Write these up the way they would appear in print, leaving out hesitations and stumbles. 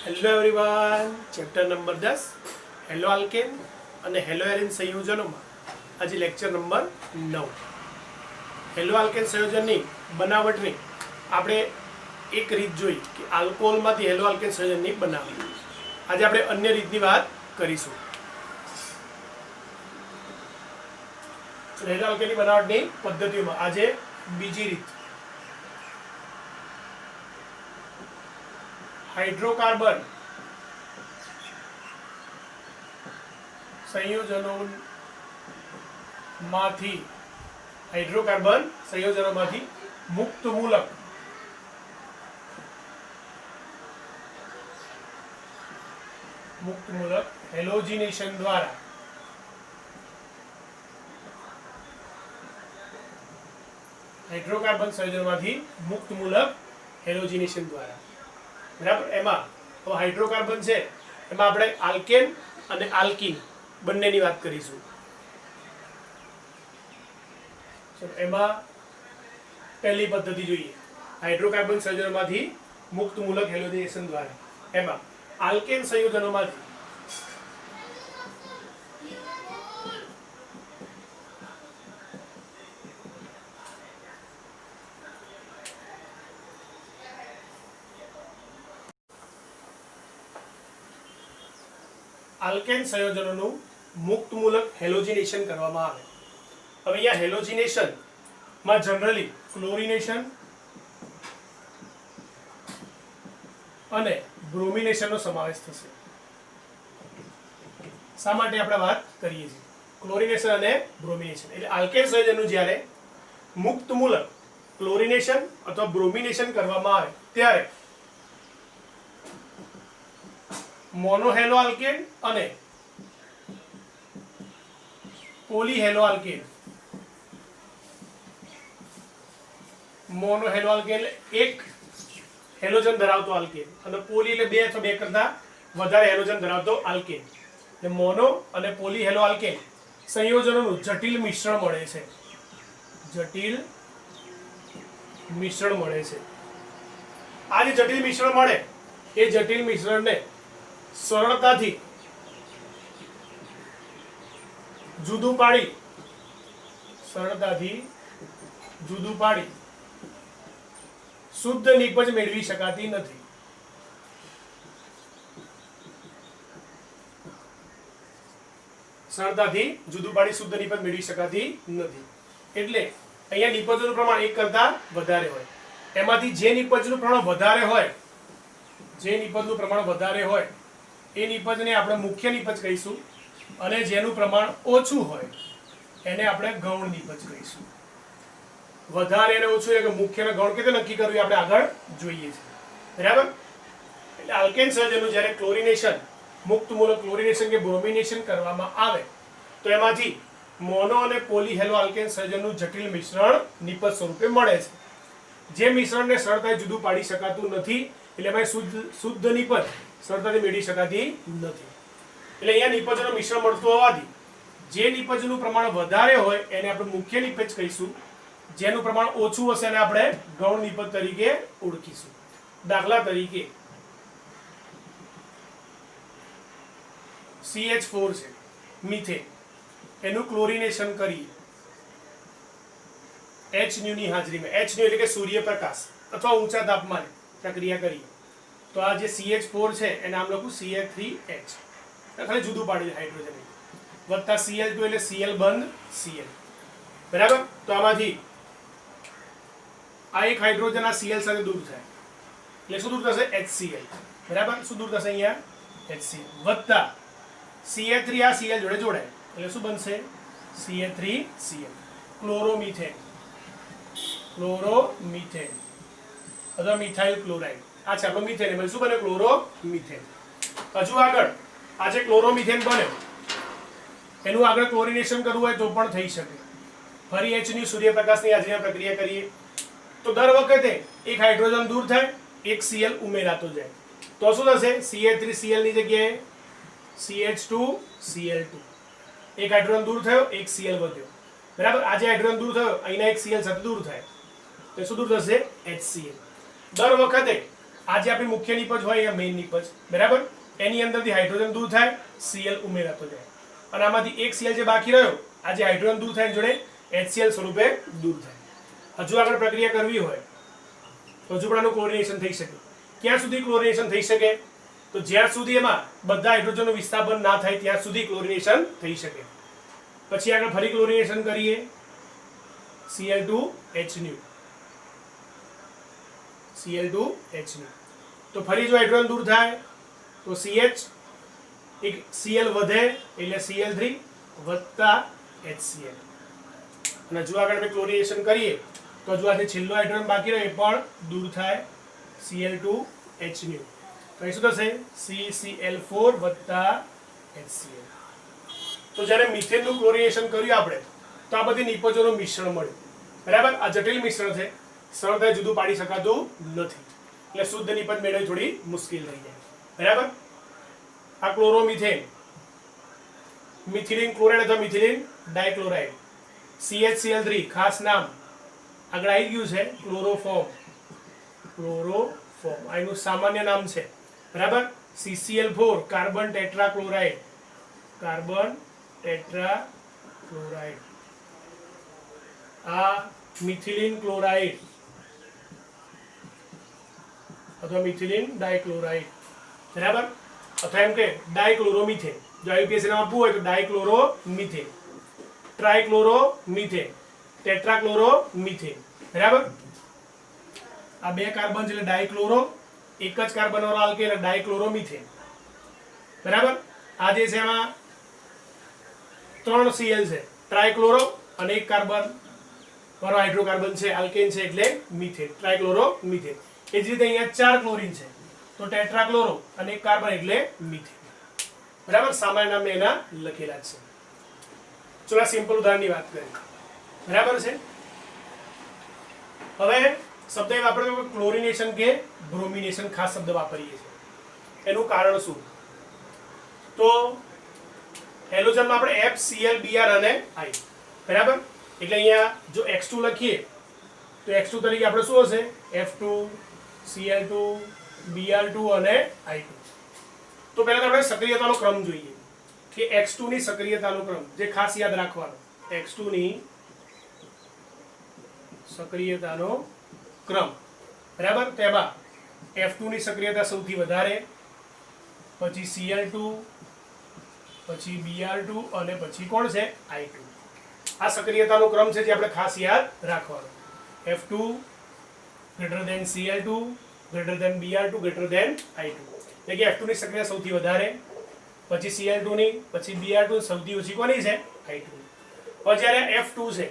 Hello everyone, chapter number 10 hello alkane અને hello arene સંયોજનોમાં આજે lecture number 9 hello alkane સંયોજનની બનાવટની આપણે એક રીત જોઈ કે આલ્કોહોલમાંથી હેલો આલ્કેન સંયોજનની બનાવટ. આજે આપણે અન્ય રીતની વાત કરીશું. હેલો આલ્કેનની બનાવટની પદ્ધતિઓમાં આજે બીજી રીત હાઇડ્રોકાર્બન સંયોજનોમાંથી મુક્ત મૂલક હેલોજિનેશન દ્વારા હાઇડ્રોકાર્બન સંયોજનોમાંથી મુક્ત મૂલક હેલોજિનેશન દ્વારા. બરાબર. એમાં હાઇડ્રોકાર્બન છે એમાં આપણે આલ્કેન અને આલ્કીન બંનેની વાત કરીશું. એમાં પહેલી પદ્ધતિ જોઈએ હાઇડ્રોકાર્બન સંયોજનોમાંથી મુક્ત મૂલક હેલોજિનેશન દ્વારા. એમાં આલ્કેન સંયોજનોમાંથી આલ્કેન સંયોજનોનું મુક્ત મૂલક હેલોજિનેશન કરવામાં આવે. હવે અહીંયા હેલોજિનેશન માં જનરલી ક્લોરિનેશન અને બ્રોમિનેશનનો સમાવેશ થશે. શા માટે આપણે વાત કરીએ છીએ ક્લોરિનેશન અને બ્રોમિનેશન? એટલે આલ્કેન સંયોજનનું જ્યારે મુક્ત મૂલક ક્લોરિનેશન અથવા બ્રોમિનેશન કરવામાં આવે ત્યારે મોનોહેલો આલ્કેન અને પોલીહેલો આલ્કેન. મોનોહેલો આલ્કેન એક હેલોજન ધરાવતો આલ્કેન અને પોલી એટલે બે અથવા બે કરતા વધારે હેલોજન ધરાવતો આલ્કેન. એટલે મોનો અને પોલીહેલો આલ્કેન સંયોજનોનું જટિલ મિશ્રણ મળે છે. આ જે જટિલ મિશ્રણ મળે એ જટિલ મિશ્રણને સરળતાથી જુદું પાડી શુદ્ધ નિપજ મેળવી શકાતી નથી. એટલે અહીંયા નિપજનું પ્રમાણ એક કરતા વધારે હોય. એમાંથી જે નિપજનું પ્રમાણ વધારે હોય એ નિપજને આપણે મુખ્ય નિપજ કહીશું અને જેનું પ્રમાણ ઓછું હોય એને આપણે ગૌણ નિપજ કહીશું. વધારે અને ઓછું એટલે મુખ્ય અને ગૌણ કેવી રીતે નક્કી કરવું આપણે આગળ જોઈએ છીએ. બરાબર. એટલે આલ્કેન સંયોજનનું જ્યારે ક્લોરિનેશન મુક્ત મૂલક ક્લોરિનેશન કે બ્રોમિનેશન કરવામાં આવે તો એમાંથી મોનો અને પોલીહેલો આલ્કેન સંયોજનનું જટિલ મિશ્રણ નિપજ સ્વરૂપે મળે છે. જે મિશ્રણને સરળતાથી જુદું પાડી શકાતું નથી એટલે એમાં શુદ્ધ નિપજ સરળતાથી મેળવી શકાતી નથી. એટલે અહીંયા નિપજનું મિશ્રણ મળતું હોવાથી જે નિપજનું પ્રમાણ વધારે હોય એને આપણે મુખ્ય નિપજ કહીશું, જેનું પ્રમાણ ઓછું હશે એને આપણે ગૌણ નિપજ તરીકે ઓળખીશું. દાખલા તરીકે CH4 છે મિથેન, એનું ક્લોરિનેશન કરીએ HNu ની હાજરીમાં. HNu એટલે કે સૂર્યપ્રકાશ અથવા ઊંચા તાપમાને પ્રક્રિયા કરીએ તો આ જે CH4 છે એને નામ લખું CH3H, ખાલી જુદું પાડી દે હાઇડ્રોજન, વત્તા Cl2 એટલે Cl બંધ Cl. બરાબર. તો આમાંથી આ એક હાઇડ્રોજન આ Cl સાથે દૂર થાય એટલે શું દૂર થશે? HCl. બરાબર. શું દૂર થશે અહીંયા? HCl વત્તા CH3 આ Cl જોડે જોડાય એટલે શું બનશે? CH3Cl. ક્લોરોમિથેન અથવા મિથાઇલ ક્લોરાઇડ. આ છે આપણો મિથેન. એમાં શું બને? ક્લોરોમિથેન. હજુ આગળ આ જે ક્લોરોમિથેન બને એનું આગળ ક્લોરિનેશન કરવું હોય તો પણ થઈ શકે. ફરી Hની સૂર્યપ્રકાશની હાજરીમાં પ્રક્રિયા કરીએ તો દર વખતે એક હાઇડ્રોજન દૂર થાય, એક Cl ઉમેરાતો જાય. તો શું થશે? CH3Cl ની જગ્યાએ CH2Cl2. એક હાઇડ્રોજન દૂર થયો, એક Cl વધ્યો. બરાબર. આ જે હાઇડ્રોજન દૂર થયો અહીંના એક Cl સાથે દૂર થાય તો શું દૂર થશે? HCl. દર વખતે આ જે આપણી મુખ્ય નિપજ હોય એ મેઇન નિપજ, બરાબર. એની અંદરથી હાઇડ્રોજન દૂર થાય, Cl ઉમેરાતો જાય, અને આમાંથી એક Cl જે બાકી રહ્યો, આ જે હાઇડ્રોજન દૂર થાય જોડે HCl સ્વરૂપે દૂર થાય. હજુ આગળ પ્રક્રિયા કરવી હોય તો હજુ પણ આનું ક્લોરિનેશન થઈ શકે. ક્યાં સુધી ક્લોરિનેશન થઈ શકે? તો જ્યાં સુધી એમાં બધા હાઇડ્રોજનનું વિસ્થાપન ના થાય ત્યાં સુધી ક્લોરિનેશન થઈ શકે. પછી આગળ ફરી ક્લોરિનેશન કરીએ, Cl2H Cl2H. તો ફરી જો હાઇડ્રોજન દૂર થાય તો CH, એક Cl વધે એટલે Cl3 વત્તા HCl. અને જો આગળ ક્લોરિનેશન કરીએ તો જો આ છેલ્લો હાઇડ્રોજન બાકી રહ્યો એ પણ દૂર થાય, Cl2H. તો શું થશે? CCl4 વત્તા HCl. તો જ્યારે મિથેનનું ક્લોરિનેશન કર્યું આપણે તો આ બધી નિપજોનું મિશ્રણ મળ્યું, બરાબર. આ જટિલ મિશ્રણ છે, સરળતાથી જુદું પાડી શકાતું નથી, એટલે શુદ્ધ નિપજ મેળવવી થોડી મુશ્કેલ થઈ જાય, બરાબર. આ ક્લોરોમિથેન, મિથિલિન ક્લોરાઇડ અથવા મિથિલિન ડાયક્લોરાઇડ, CHCl3 ખાસ નામ આગળ આવી ગયું છે, ક્લોરોફોર્મ. આ એનું સામાન્ય નામ છે, બરાબર. CCl4 કાર્બન ટેટ્રાક્લોરાઇડ, આ મિથિલિન ક્લોરાઇડ અથવા મિથિલિન ડાયક્લોરાઇડ, બરાબર. અથવા એમ કે ડાયક્લોરોમિથેન. જો IUPAC નામ આપવું હોય તો ડાયક્લોરોમિથેન, ટ્રાયક્લોરોમિથેન, ટેટ્રાક્લોરોમિથેન, બરાબર. આ બે કાર્બન છે એટલે ડાયક્લોરો, એક જ કાર્બન વાળો આલ્કેન એટલે ડાયક્લોરોમિથેન, બરાબર. આ જે છે એમાં 3 Cl છે, ટ્રાયક્લોરો, અને એક કાર્બન વાળો હાઇડ્રોકાર્બન છે, આલ્કેન છે એટલે મિથેન, ટ્રાયક્લોરોમિથેન. એ જ રીતે અહીંયા 4 ક્લોરીન છે તો ટેટ્રાક્લોરો, અને એક કાર્બન એટલે મિથેન, બરાબર. સામાન્ય નામ એના લખેલા છે. ચલો આ સિમ્પલ ઉદાહરણની વાત કરીએ, બરાબર છે. હવે શબ્દ એ આપણે ક્લોરિનેશન કે બ્રોમિનેશન ખાસ શબ્દ વાપરીએ છીએ. એનું કારણ શું? તો હેલોજનમાં આપણે FCl, Br અને I, બરાબર. એટલે અહીંયા જો X2 લખીએ તો X2 તરીકે આપણે શું હશે? F2, Cl2, Br2 અને I2. તો પહેલા તો આપણે સક્રિયતાનો ક્રમ જોઈએ કે X2 ની સક્રિયતાનો ક્રમ, જે ખાસ યાદ રાખવાનો. X2 ની સક્રિયતાનો ક્રમ, બરાબર. તેમાં F2 ની સક્રિયતા સૌથી વધારે, પછી Cl2, પછી Br2 અને પછી કોણ છે? I2. આ સક્રિયતાનો ક્રમ છે જે આપણે ખાસ યાદ રાખવાનો. F2 > Cl2 > Br2 > I2. એટલે કે F2 ની સક્રિયતા સૌથી વધારે, પછી Cl2 ની, પછી Br2, સૌથી ઓછી કોની છે? I2. હવે જ્યારે F2 છે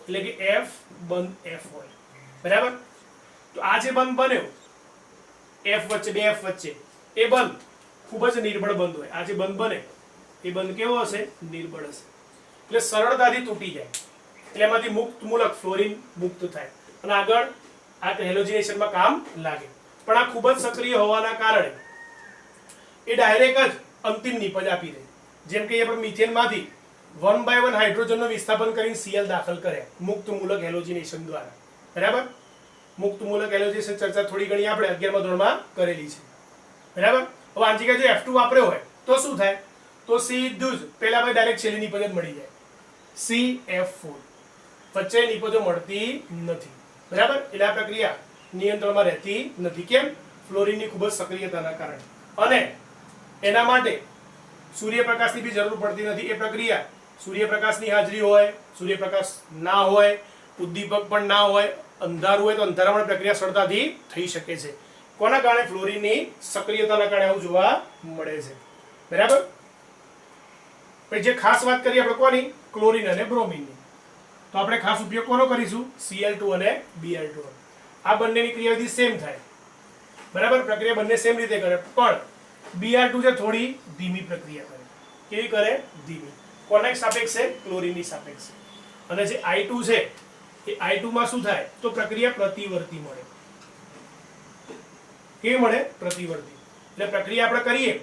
એટલે કે F બંધ F હોય, બરાબર. તો આ જે બંધ બન્યો F વચ્ચે, બે F વચ્ચે, એ બંધ ખૂબ જ નિર્બળ બંધ હોય. આ જે બંધ બને એ બંધ કેવો હશે? નિર્બળ હશે, એટલે સરળતાથી તૂટી જાય. એટલે એમાંથી મુક્ત મૂલક ફ્લોરિન મુક્ત થાય અને આગળ આ હેલોજિનેશનમાં કામ લાગે. પણ આ ખૂબ જ સક્રિય હોવાના કારણે એ ડાયરેક્ટ જ અંતિમ નિપજ આપી દે. જેમ કે આપણે મિથેનમાંથી 1 by 1 હાઇડ્રોજનનો વિસ્થાપન કરીને Cl દાખલ કર્યા મુક્ત મૂલક હેલોજિનેશન દ્વારા, બરાબર. મુક્ત મૂલક હેલોજિનેશન ચર્ચા થોડી ઘણી આપણે 11મા ધોરણમાં કરેલી છે, બરાબર. હવે આની જગ્યાએ જો F2 વાપર્યો હોય તો શું થાય? તો સીધું જ પહેલા ભાઈ ડાયરેક્ટ છેલ્લી નિપજ જ મળી જાય, CF4. વચ્ચે નિપજો મળતી નથી, બરાબર. એટલે આ પ્રક્રિયા નિયંત્રણમાં રહેતી નથી. કેમ? ફ્લોરિનની ખૂબ જ સક્રિયતાના કારણે. અને એના માટે સૂર્યપ્રકાશની બી જરૂર પડતી નથી. એ પ્રક્રિયા સૂર્યપ્રકાશની હાજરી હોય, સૂર્યપ્રકાશ ના હોય, ઉદ્દીપક પણ ના હોય, અંધારું હોય તો અંધારામાં પ્રક્રિયા સરળતાથી થઈ શકે છે. કોના કારણે? ફ્લોરિનની સક્રિયતાના કારણે આવું જોવા મળે છે, બરાબર. પછી જે ખાસ વાત કરીએ આપણે કોની? ક્લોરીન અને બ્રોમિનની. તો આપણે ખાસ ઉપયોગ કોનો કરીશું? Cl2 અને Br2. આ બંનેની ક્રિયાવિધિ સેમ થાય, બરાબર. પ્રક્રિયા બંને સેમ રીતે કરે, પણ Br2 છે થોડી ધીમી પ્રક્રિયા કરે. કેવી કરે? ધીમી. કોના સાપેક્ષે? ક્લોરીનની સાપેક્ષે. અને જે I2 છે એ I2 માં શું થાય? તો પ્રક્રિયા પ્રતિવર્તી મળે. કેવી મળે? પ્રતિવર્તી. એટલે પ્રક્રિયા આપણે કરીએ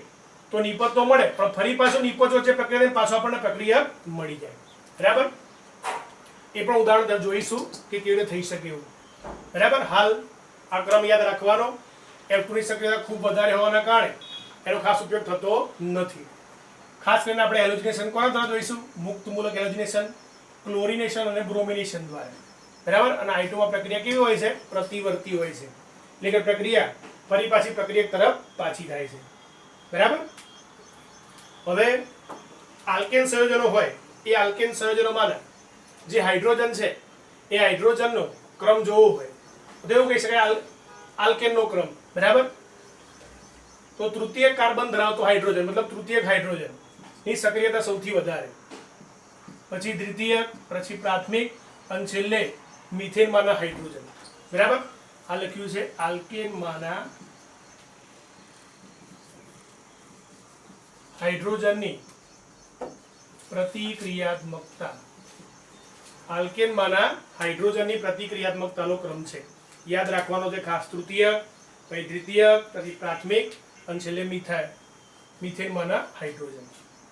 તો નિપજ તો મળે, પણ ફરી પાછો નિપજ વચ્ચે પ્રક્રિયા પાછો આપણને પ્રક્રિયા મળી જાય, બરાબર. એ પણ ઉદાહરણ જોઈશું કે કેવી રીતે થઈ શકે એવું, બરાબર. હાલ આ ક્રમ યાદ રાખવાનો. F2 ની સક્રિયતા ખૂબ વધારે હોવાના કારણે એનો ખાસ ઉપયોગ થતો નથી. ખાસ કરીને આપણે હેલોજનેશન કોના દ્વારા જોઈશું? મુક્ત મૂલક હેલોજનેશન, ક્લોરિનેશન અને બ્રોમિનેશન દ્વારા. બરાબર. અને I2 માં પ્રક્રિયા કેવી હોય છે? પ્રતિવર્તી હોય છે. એટલે કે પ્રક્રિયા ફરી પાછી પ્રક્રિયા તરફ પાછી થાય છે. બરાબર. હવે આલ્કેન સંયોજનો હોય એ આલ્કેન સંયોજનોમાંના જે હાઇડ્રોજન છે એ હાઇડ્રોજનનો ક્રમ જોવો હોય તો એવું કહી શકાય આલ્કેનનો ક્રમ. બરાબર. તો તૃતીય કાર્બન ધરાવતો હાઇડ્રોજન મતલબ તૃતીયક હાઇડ્રોજન ની સક્રિયતા સૌથી વધારે, પછી દ્વિતીયક, પછી પ્રાથમિક અને છેલ્લે મિથેનમાંના હાઇડ્રોજન. બરાબર. આ લખ્યું છે આલ્કેનમાંના હાઇડ્રોજનની પ્રતિક્રિયાત્મકતા. આલ્કેનમાંના હાઇડ્રોજનની પ્રતિક્રિયાત્મકતાનો ક્રમ છે. યાદ રાખવાનો છે ખાસ. તૃતીયક, પછી દ્વિતીયક, પછી પ્રાથમિક અને છેલ્લે મિથેનમાંના હાઇડ્રોજન.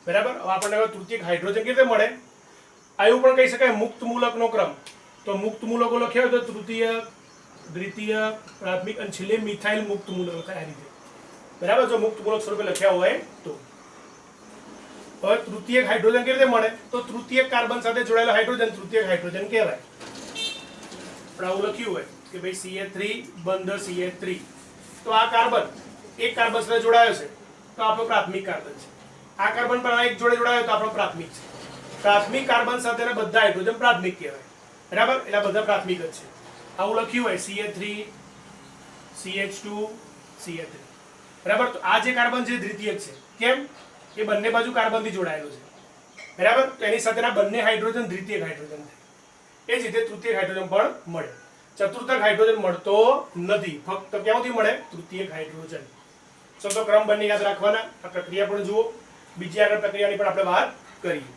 બરાબર. હવે આપણને હવે તૃતીયક હાઇડ્રોજન કેવી રીતે મળે? આ એવું પણ કહી શકાય મુક્ત મૂલકનો ક્રમ. તો મુક્ત મૂલકો લખ્યા હોય તો તૃતીયક, દ્વિતીયક, પ્રાથમિક અને છેલ્લે મિથાઇલ મુક્ત મૂલક લખાય આ રીતે. બરાબર. જો મુક્ત મૂલક સ્વરૂપે લખ્યા હોય તો. હવે તૃતીયક હાઇડ્રોજન કેવી રીતે મળે? તો તૃતીયક કાર્બન સાથે જોડાયેલો હાઇડ્રોજન તૃતીયક હાઇડ્રોજન કહેવાય. પણ આવું લખ્યું હોય કે ભાઈ CH3 બંધ CH3, તો આ કાર્બન એક કાર્બન સાથે જોડાયો છે તો આપણો પ્રાથમિક કાર્બન છે. આ કાર્બન પણ એક જોડે જોડાયો તો આપણો પ્રાથમિક છે. પ્રાથમિક કાર્બન સાથેના બધા હાઇડ્રોજન પ્રાથમિક કહેવાય. બરાબર. એટલે બધા પ્રાથમિક જ છે. આવું લખ્યું હોય CH3 CH2 CH3. બરાબર. તો આ જે કાર્બન છે દ્વિતીયક છે. કેમ? એ બંને બાજુ કાર્બનથી જોડાયેલો છે. બરાબર. તો એની સાથેના બંને હાઇડ્રોજન દ્વિતીયક હાઇડ્રોજન છે. એ જ રીતે તૃતીયક હાઇડ્રોજન પણ મળે. ચતુર્થક હાઇડ્રોજન મળતો નથી. ફક્ત ક્યાંથી મળે? તૃતીયક હાઇડ્રોજન. તો ક્રમ બંને યાદ રાખવાના. આ પ્રક્રિયા પણ જુઓ. બીજી આગળ પ્રક્રિયાની પણ આપણે વાત કરીએ.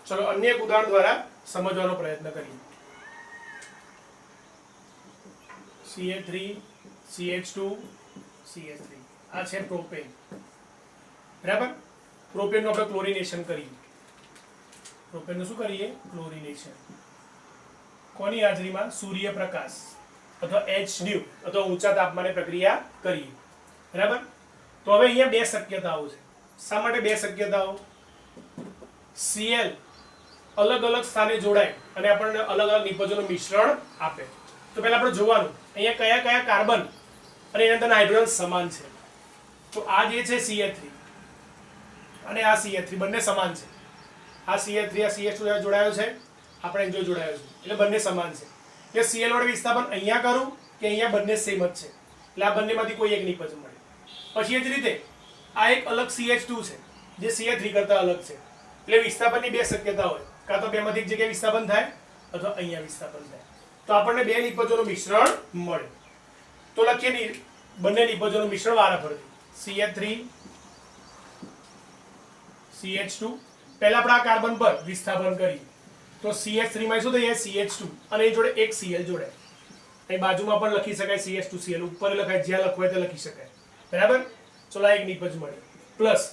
ચલો અન્ય એક ઉદાહરણ દ્વારા સમજવાનો પ્રયત્ન કરીએ. CH3 CH2 CH3 આ છે પ્રોપેન. બરાબર. પ્રોપેનનું આપણે ક્લોરિનેશન કરીએ. પ્રોપેનનું શું કરીએ? ક્લોરિનેશન. કોની હાજરીમાં? સૂર્યપ્રકાશ અથવા HNU અથવા ઊંચા તાપમાને પ્રક્રિયા કરીએ. બરાબર. તો હવે અહીંયા બે શક્યતાઓ છે. શા માટે બે શક્યતાઓ? Cl અલગ અલગ સ્થાને જોડાય અને આપણને અલગ અલગ નિપજોનું મિશ્રણ આપે. તો પહેલા આપણે જોવાનું અહીંયા કયા કયા કાર્બન અને એના અંદરના હાઇડ્રોજન સમાન છે. તો આ જે છે CH3 અને આ CH3 બંને સમાન છે. આ CH3 આ CH2 જોડાયો છે, આપણે જો જોડાયો છે એટલે બંને સમાન છે. એટલે Cl વડે વિસ્થાપન અહીંયા કરું કે અહીંયા બંને સેમ જ છે એટલે આ બંનેમાંથી કોઈ એક નિપજ મળે. પછી એ જ રીતે આ એક અલગ CH2 છે જે CH3 કરતા અલગ છે. એટલે વિસ્થાપનની બે શક્યતા હોય. કાં તો બેમાંથી એક જગ્યાએ વિસ્થાપન થાય અથવા અહીંયા વિસ્થાપન થાય. તો આપણને બે નિપજોનું મિશ્રણ મળે. તો લખીએ બંને નિપજોનું મિશ્રણ વારાફરતી. CH3 CH2. પહેલા આપણે આ કાર્બન પર વિસ્થાપન કરીએ તો CH3 માં શું થઈ જાય? CH2 અને એ જોડે એક Cl જોડે. અહીં બાજુમાં પણ લખી શકાય CH2Cl. ઉપર લખાય જ્યાં લખવું હોય તે લખી શકાય. બરાબર. ચલો એક નિપજ મળે. પ્લસ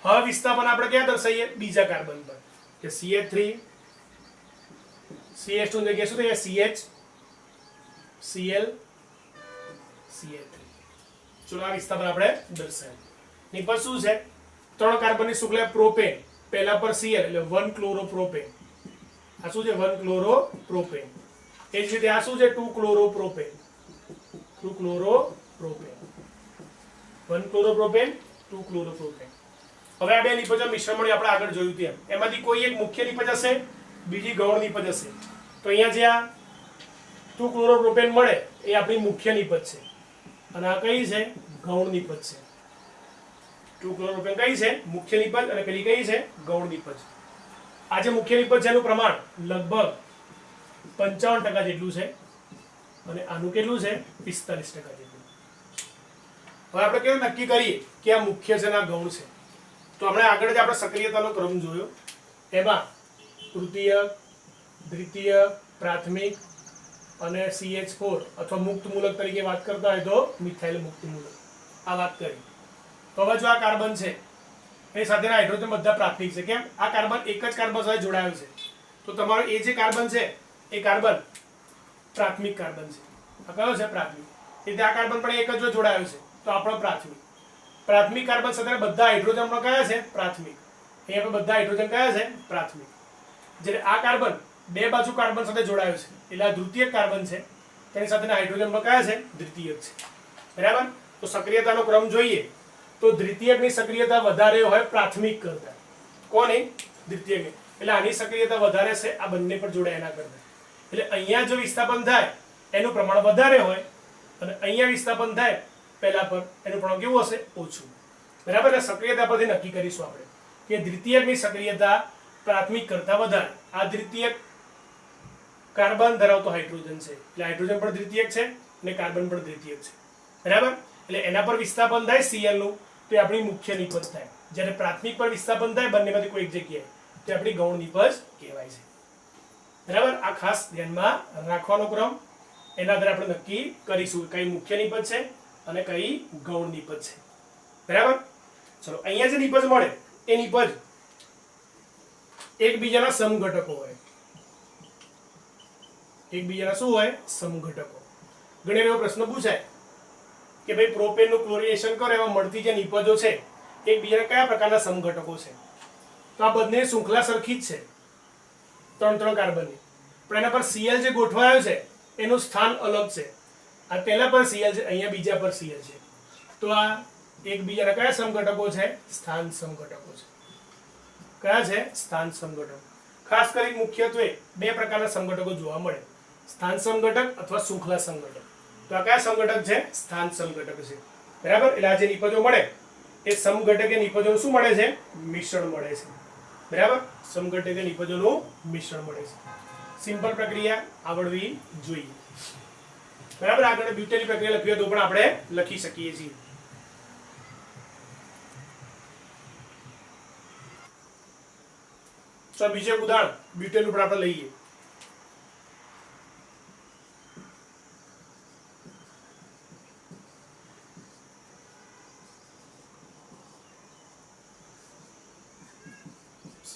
હવે વિસ્થાપન આપણે ક્યાં દર્શાવીએ? બીજા કાર્બન પર કે CH3 CH2 ની જગ્યાએ શું થઈ જાય? CH Cl CH3. ચલો આ વિસ્થાપન આપણે દર્શાવીએ. નિપજ શું છે? ત્રણ કાર્બનની શુક્લા પ્રોપેન. પહેલા પર Cl એટલે 1 ક્લોરોપ્રોપેન. આ શું છે? 1 ક્લોરોપ્રોપેન. એ જ રીતે આ શું છે? 2 ક્લોરોપ્રોપેન. 2 ક્લોરોપ્રોપેન. 1 chloropropane 2 chloropropane. હવે આ બે નિપજો મિશ્રણ મળી આપણે આગળ જોયું તેમ. એમાંથી કોઈ એક મુખ્ય નિપજ હશે, બીજી ગૌણ નિપજ હશે. તો અહીંયા જે આ 2 ક્લોરોપ્રોપેન મળે એ આપણી મુખ્ય નિપજ છે અને આ કઈ છે? ગૌણ નિપજ છે. 2 ક્લોરોપ્રોપેન કઈ છે? મુખ્ય નિપજ અને પેલી કઈ છે? ગૌણ નિપજ. આ જે મુખ્ય નિપજ છે એનું પ્રમાણ લગભગ 55% જેટલું છે અને આનું કેટલું છે? 45% જેટલું. હવે આપણે કેવું નક્કી કરીએ કે આ મુખ્ય છે અને આ ગૌણ છે? તો આપણે આગળ જે આપણે સક્રિયતાનો ક્રમ જોયો એમાં તૃતીયક, દ્વિતીયક, પ્રાથમિક અને CH4 અથવા મુક્ત મૂલક તરીકે વાત કરતા હોય તો મિથાઇલ મુક્ત મૂલક આ વાત કરી. તો હવે જો આ કાર્બન છે એની સાથેના હાઇડ્રોજન બધા પ્રાથમિક છે. કેમ? આ કાર્બન એક જ કાર્બન સાથે જોડાયો છે. તો તમારો એ જે કાર્બન છે એ કાર્બન પ્રાથમિક કાર્બન છે. આ કયો છે? પ્રાથમિક. એટલે આ કાર્બન પણ એક જ જોડાયો છે તો આપણો પ્રાથમિક. પ્રાથમિક કાર્બન સાથે બધા હાઇડ્રોજન પણ કયા છે? પ્રાથમિક. અહીંયા પણ બધા હાઇડ્રોજન કયા છે? પ્રાથમિક. જ્યારે આ કાર્બન બે બાજુ કાર્બન સાથે જોડાયો છે એટલે આ દ્વિતીયક કાર્બન છે, તેની સાથેના હાઇડ્રોજન પણ કયા છે? દ્વિતીયક છે. બરાબર. તો સક્રિયતાનો ક્રમ જોઈએ તો દ્વિતીયકની સક્રિયતા વધારે હોય પ્રાથમિક કરતા. કોની? દ્વિતીયકની. એટલે આની સક્રિયતા વધારે છે આ બંને પર જોડાય એના કરતા. એટલે અહીંયા જો વિસ્થાપન થાય એનું પ્રમાણ વધારે હોય અને અહીંયા વિસ્થાપન થાય પહેલા પર એનું પ્રમાણ કેવું હશે? ઓછું. બરાબર. એટલે સક્રિયતા પરથી નક્કી કરીશું આપણે કે દ્વિતીયકની સક્રિયતા પ્રાથમિક કરતા વધારે. આ દ્વિતીયક કાર્બન ધરાવતો હાઇડ્રોજન છે એટલે હાઇડ્રોજન પણ દ્વિતીયક છે અને કાર્બન પણ દ્વિતીયક છે. બરાબર. એટલે એના પર વિસ્થાપન થાય Cl નું તો એ આપણી મુખ્ય નિપજ થાય. જ્યારે પ્રાથમિક પર વિસ્થાપન થાય બંનેમાંથી કોઈ એક જગ્યાએ તો આપણી ગૌણ નિપજ કહેવાય છે. બરાબર. આ ખાસ ધ્યાનમાં રાખવાનો ક્રમ. એના આધારે આપણે નક્કી કરીશું કઈ મુખ્ય નિપજ છે અને કઈ ગૌણ નિપજ છે. બરાબર. ચલો અહીંયા જે નિપજ મળે એ નિપજ એકબીજાના સમઘટકો હોય. એકબીજાના શું હોય? સમઘટકો. ઘણી એવો પ્રશ્ન પૂછાય કે ભાઈ પ્રોપેનનું ક્લોરિનેશન કરો એમાં મળતી જે નિપજો છે એકબીજાના કયા પ્રકારના સમઘટકો છે? તો આ બંને શૃંખલા સરખી જ છે, ત્રણ કાર્બનની, પણ એના પર Cl જે ગોઠવાયો છે એનું સ્થાન અલગ છે. આ પહેલા પર Cl છે, અહીંયા બીજા પર Cl છે. તો આ એકબીજાના કયા સમઘટકો છે? સ્થાન સમઘટકો છે. કયા છે? સ્થાન સમઘટકો. ખાસ કરી મુખ્યત્વે બે પ્રકારના સમઘટકો જોવા મળે, સ્થાન સમઘટક અથવા શૃંખલા સમઘટક. તો આ કયા સમઘટક છે? સ્થાન સમઘટક છે. બરાબર. એટલે આ જે નિપજો મળે એ સમઘટકે નિપજોનું શું મળે છે? મિશ્રણ મળે છે. બરાબર. સમઘટકે નિપજોનું મિશ્રણ મળે છે. સિમ્પલ પ્રક્રિયા આવડવી જોઈએ. બરાબર. આગળ બ્યુટેનની પ્રક્રિયા લખવી હોય તો પણ આપણે લખી શકીએ છીએ. તો બીજું એક ઉદાહરણ બ્યુટેનનું પણ આપણે લઈએ.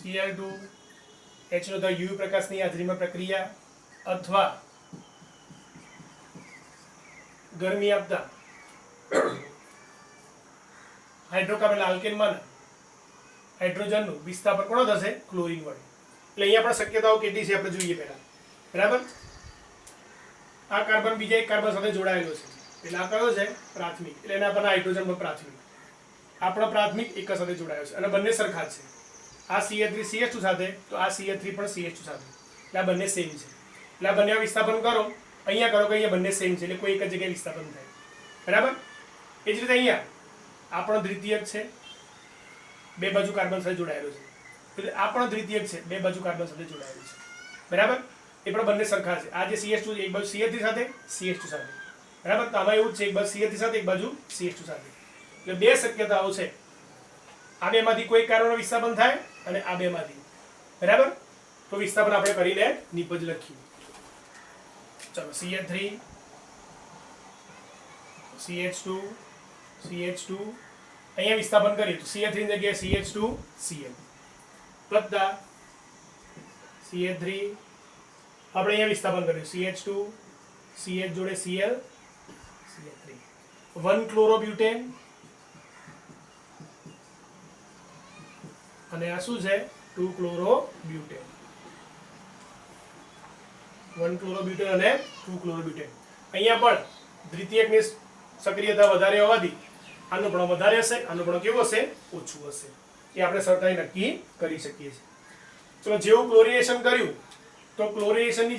Cl2 H નો UV પ્રકાશની હાજરીમાં પ્રક્રિયા અથવા ગરમી આપતા હાઇડ્રોકાર્બન આલ્કેનમાં હાઇડ્રોજનનું વિસ્થાપન કોણ થશે? ક્લોરીન વડે. એટલે અહીંયા પણ શક્યતાઓ કેટલી છે આપણે જોઈએ પહેલા. બરાબર. આ કાર્બન બીજા એક કાર્બન સાથે જોડાયેલો છે એટલે આ કયો છે? પ્રાથમિક. એટલે એના પર હાઇડ્રોજન પણ પ્રાથમિક. આપણો પ્રાથમિક એક સાથે જોડાયો છે અને બંને સરખા છે. આ CH3 CH2 સાથે તો આ CH3 પણ CH2 સાથે. એટલે આ બંને સેમ છે. એટલે આ બંને વિસ્થાપન કરો, અહીંયા કરો કે અહીંયા બંને સેમ છે એટલે કોઈ એક જ જગ્યાએ વિસ્થાપન થાય. બરાબર. એ જ રીતે અહીંયા આપણો દ્વિતીયક છે, બે બાજુ કાર્બન સાથે જોડાયેલો છે. એટલે આ પણ દ્વિતીયક છે, બે બાજુ કાર્બન સાથે જોડાયેલો છે. બરાબર. એ પણ બંને સરખા છે. આ જે CH2 એક બાજુ CH3 સાથે CH2 સાથે. બરાબર. તો આમાં એવું જ છે, એક બાજુ CH3 સાથે એક બાજુ CH2 સાથે. એટલે બે શક્યતાઓ છે. આ બેમાંથી કોઈ કાર્બનનું વિસ્થાપન થાય અને આ બેમાંથી. બરાબર. તો વિસ્થાપન આપણે કરીને નિપજ લખીએ. ચલો CH3 CH2 CH2 અહીંયા વિસ્થાપન કરીએ તો CH3 ની જગ્યાએ CH2 Cl વત્તા CH3 આપણે અહીંયા વિસ્થાપન કર્યું CH2 CH જોડે Cl CH3 1 ક્લોરોબ્યુટેન અને આ શું છે? 2 ક્લોરોબ્યુટેન. 1 ક્લોરોબ્યુટેન અને 2 ક્લોરોબ્યુટેન. અહીંયા પણ દ્વિતીયકની સક્રિયતા વધારે હોવાથી આનું પણ વધારે હશે, આનું પણ કેવું હશે? ઓછું હશે. એ આપણે સરળતાથી નક્કી કરી શકીએ છીએ. ચલો જેવું ક્લોરિનેશન કર્યું તો ક્લોરિનેશનની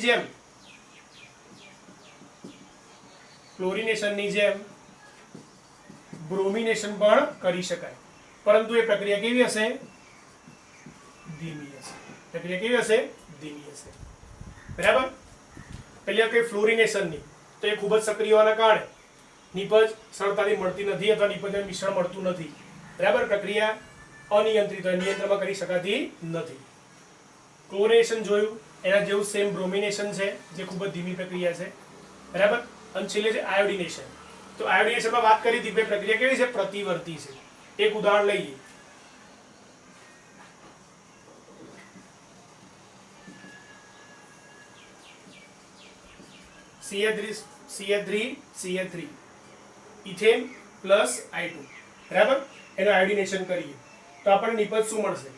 જેમ બ્રોમિનેશન પણ કરી શકાય, પરંતુ એ પ્રક્રિયા કેવી હશે? ધીમી હશે. પ્રક્રિયા કેવી હશે? ધીમી હશે. બરાબર. પહેલા કઈ ફ્લોરિનેશનની તો એ ખૂબ જ સક્રિય હોવાના કારણે નિપજ સરળતાથી મળતી નથી અથવા નિપજનું મિશ્રણ મળતું નથી. બરાબર. પ્રક્રિયા અનિયંત્રિત હોય, નિયંત્રણમાં કરી શકાતી નથી. ક્લોરિનેશન જોયું એના જેવું સેમ બ્રોમિનેશન છે જે ખૂબ જ ધીમી પ્રક્રિયા છે. બરાબર. અને છેલ્લે છે આયોડિનેશન. તો આયોડિનેશનમાં વાત કરી હતી કે પ્રક્રિયા કેવી છે? પ્રતિવર્તી છે. એક ઉદાહરણ લઈએ. CH3 ઇથેન પ્લસ I2 બરાબર. એનું આયોડિનેશન કરીએ તો આપણને નિપજ શું મળશે?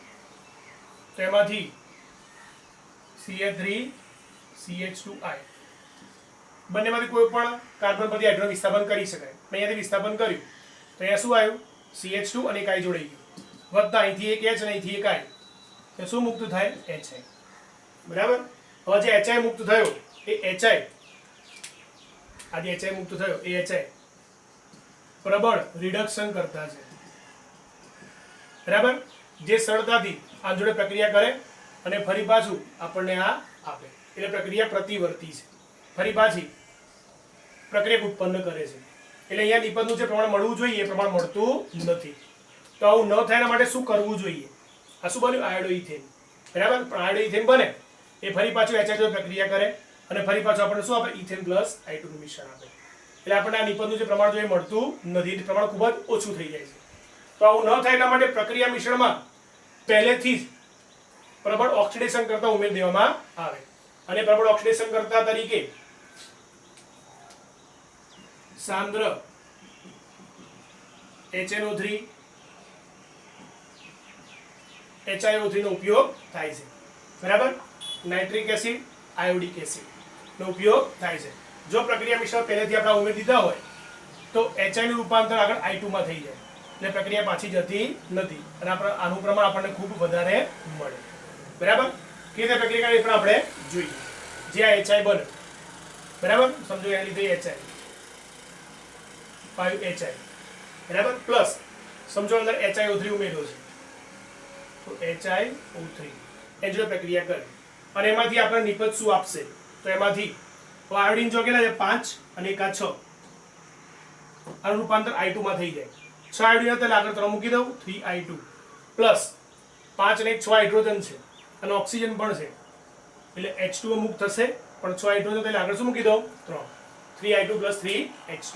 તો એમાંથી CH3CH2I બંનેમાંથી કોઈ પણ કાર્બન પરથી હાઇડ્રોજન વિસ્થાપન કરી શકાય. મેં અહીંયાથી વિસ્થાપન કર્યું તો અહીંયા શું આવ્યું? CH2 અને એક I જોડાઈ ગયું, વત્તા અહીંથી એક H અને અહીંથી એક I, તો શું મુક્ત થાય? HI બરાબર. હવે જે HI મુક્ત થયો એ HI, આ જે HI મુક્ત થયો એ HI પ્રબળ રિડક્શન કરતા છે બરાબર, જે સરળતાથી આ જોડે પ્રક્રિયા કરે અને ફરી પાછું આપણને આ આપે. એટલે પ્રક્રિયા પ્રતિવર્તી છે, ફરી પાછી પ્રક્રિયા ઉત્પન્ન કરે છે. એટલે અહીંયા નિપજનું જે પ્રમાણ મળવું જોઈએ એ પ્રમાણ મળતું નથી. તો આવું ન થાય એના માટે શું કરવું જોઈએ? આ શું બન્યું? આયોડોઇથેન બરાબર. પણ આયોડોઇથેન બને એ ફરી પાછું HI જોડે પ્રક્રિયા કરે અને ફરી પાછું આપણને શું આપે? ઇથેન પ્લસ I2 નું મિશ્રણ આપે. એટલે આપણને આ નિપજનું જે પ્રમાણ જોઈએ મળતું નથી, પ્રમાણ ખૂબ જ ઓછું થઈ જાય છે. તો આવું ન થાય એટલા માટે પ્રક્રિયા મિશ્રણમાં પહેલેથી જ પ્રબળ ઓક્સિડેશન કરતા ઉમેરી દેવામાં આવે અને પ્રબળ ઓક્સિડેશન કરતા તરીકે સાંદ્ર HNO3 HiO3 નો ઉપયોગ થાય છે બરાબર. નાઇટ્રિક એસિડ આયોડિક એસિડ નો ઉપયોગ થાય છે. જો પ્રક્રિયા મિશ્રણ પહેલેથી આપણે ઉમેરી દીધા હોય તો HI નું રૂપાંતર આગળ I2 માં થઈ જાય, એટલે પ્રક્રિયા પાછી જતી નથી અને આનું પ્રમાણ આપણને ખૂબ વધારે મળે બરાબર. કે રીતે પ્રક્રિયા કરી પણ આપણે જોઈએ. જે આ HI બને બરાબર, સમજો એની લીધે HI 5HI બરાબર, પ્લસ સમજો અંદર HiO3 ઉમેર્યો છે તો HiO3 એ જો પ્રક્રિયા કરે અને એમાંથી આપણે નિપજ શું આપશે? તો એમાંથી આયોડિન જો કેટલા છે? 5 અને એક આ 6, આનું રૂપાંતર I2 માં થઈ જાય. 6 આયોડિન હતા આગળ 3 મૂકી દઉં, 3I2 પ્લસ 5 અને 6 હાઇડ્રોજન છે અને ઓક્સિજન પણ છે એટલે H2O મુક્ત થશે, પણ 6 હાઇડ્રોજન એટલે આગળ શું મૂકી દઉં? 3I2 પ્લસ 3H2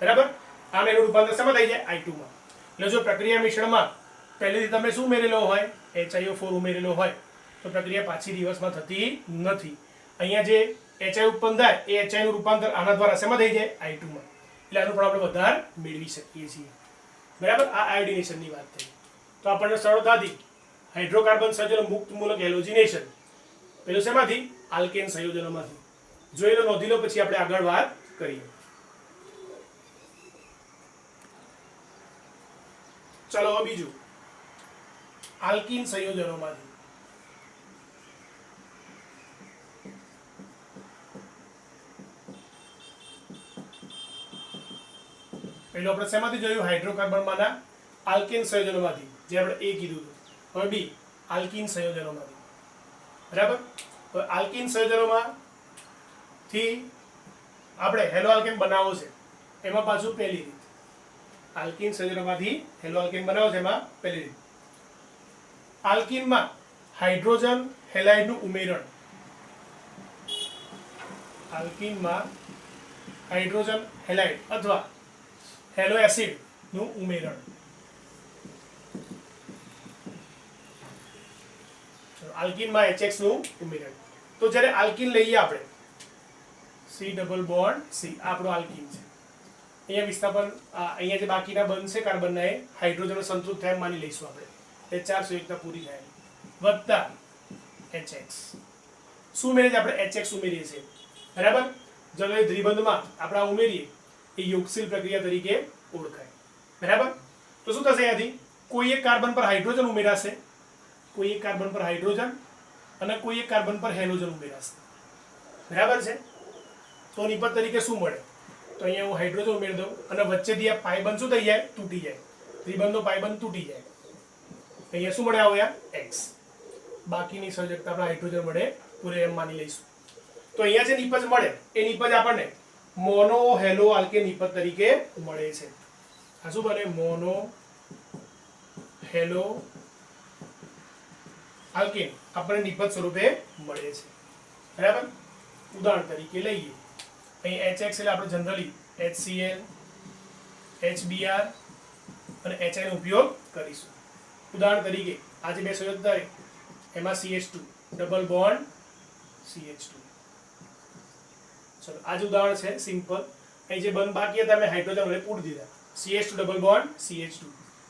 બરાબર. આમ એનું રૂપાંતર શેમાં થઈ જાય? I2 માં. એટલે જો પ્રક્રિયા મિશ્રણમાં પહેલેથી તમે શું ઉમેરેલો હોય? HiO4 ઉમેરેલો હોય તો પ્રક્રિયા પાછી રિવર્સમાં થતી નથી. અહીંયા જે HI ઉત્પન્ન થાય એ HI નું રૂપાંતર આના દ્વારા શેમાં થઈ જાય? I2 માં. એટલે આનું પણ આપણે વધારે મેળવી શકીએ છીએ બરાબર. આ આયોડિનેશનની વાત થઈ. તો આપણને સરળતાથી હાઇડ્રોકાર્બન સંયોજનો મુક્ત મૂલક હેલોજિનેશન પેલું શેમાંથી? આલ્કેન સંયોજનોમાંથી જોઈ લો, નોંધી લો, પછી આપણે આગળ વાત કરીએ. ચલો હવે બીજું આલ્કીન સંયોજનોમાંથી. પહેલું આપણે શેમાંથી જોયું? હાઇડ્રોકાર્બનમાંના આલ્કેન સંયોજનોમાંથી, જે આપણે A કીધું હતું. હવે B આલ્કીન સંયોજનોમાંથી બરાબર. તો આલ્કીન સંયોજનોમાંથી આપણે હેલો આલ્કેન બનાવવો છે. એમાં પાછું પહેલી રીત, આલ્કીન સંયોજનોમાંથી હેલો આલ્કેન બનાવવો છે એમાં પહેલી રીત. આલ્કીનમાં હાઇડ્રોજન હેલાઇડનું ઉમેરણ, આલ્કીનમાં હાઇડ્રોજન હેલાઇડ અથવા હેલો એસિડ નું ઉમેરણ. આલ્કીનમાં HX નું ઉમેરણ. તો જ્યારે આલ્કીન લઈએ આપણે C ડબલ બોન્ડ C, આપણો આલ્કીન છે. અહીંયા વિસ્થાપન અહીંયા જે બાકીના બનશે કાર્બનના એ હાઇડ્રોજન સંતૃપ્ત થાય માની લઈશું આપણે, એ 4 સંયુક્તતા પૂરી થાય વત્તા HX. શું ઉમેરીએ? આપણે HX ઉમેરીએ છીએ બરાબર. જો દ્વિબંધમાં આપણે ઉમેરીએ એ યોગશીલ પ્રક્રિયા તરીકે ઓળખાય બરાબર. તો શું થશે? અહીંયાથી કોઈ એક કાર્બન પર હાઇડ્રોજન ઉમેરાશે, કોઈ એક કાર્બન પર હાઇડ્રોજન અને કોઈ એક કાર્બન પર હેલોજન ઉમેરાશે બરાબર છે. તો નિપજ તરીકે શું મળે? તો અહીંયા હું હાઇડ્રોજન ઉમેરી દઉં અને વચ્ચેથી આ પાઇબંધ શું થઈ જાય? તૂટી જાય. ત્રિબંધનો પાઇબંધ તૂટી જાય. અહીંયા શું મળે? આવ્યા X. બાકીની સંયોજકતા આપણે હાઇડ્રોજન મળે પૂરે એમ માની લઈશું. તો અહીંયા જે નિપજ મળે એ નિપજ આપણને મોનો હેલો આલ્કેન નિપજ તરીકે મળે છે. આ શું બને? મોનો હેલો આલ્કેન આપણને નિપજ સ્વરૂપે મળે છે બરાબર. ઉદાહરણ તરીકે લઈએ, અહીં HX એટલે આપણે જનરલી HCl, HBr અને HI નો ઉપયોગ કરીશું. ઉદાહરણ તરીકે આ જે બે સંયોજકતા એમાં CH2 ડબલ બોન્ડ CH2. ચલો आज ઉદાહરણ છે સિમ્પલ અહીં જે બંધ બાકી હતા મેં હાઇડ્રોજન વડે પૂરી દીધા CH2 ડબલ બોન્ડ CH2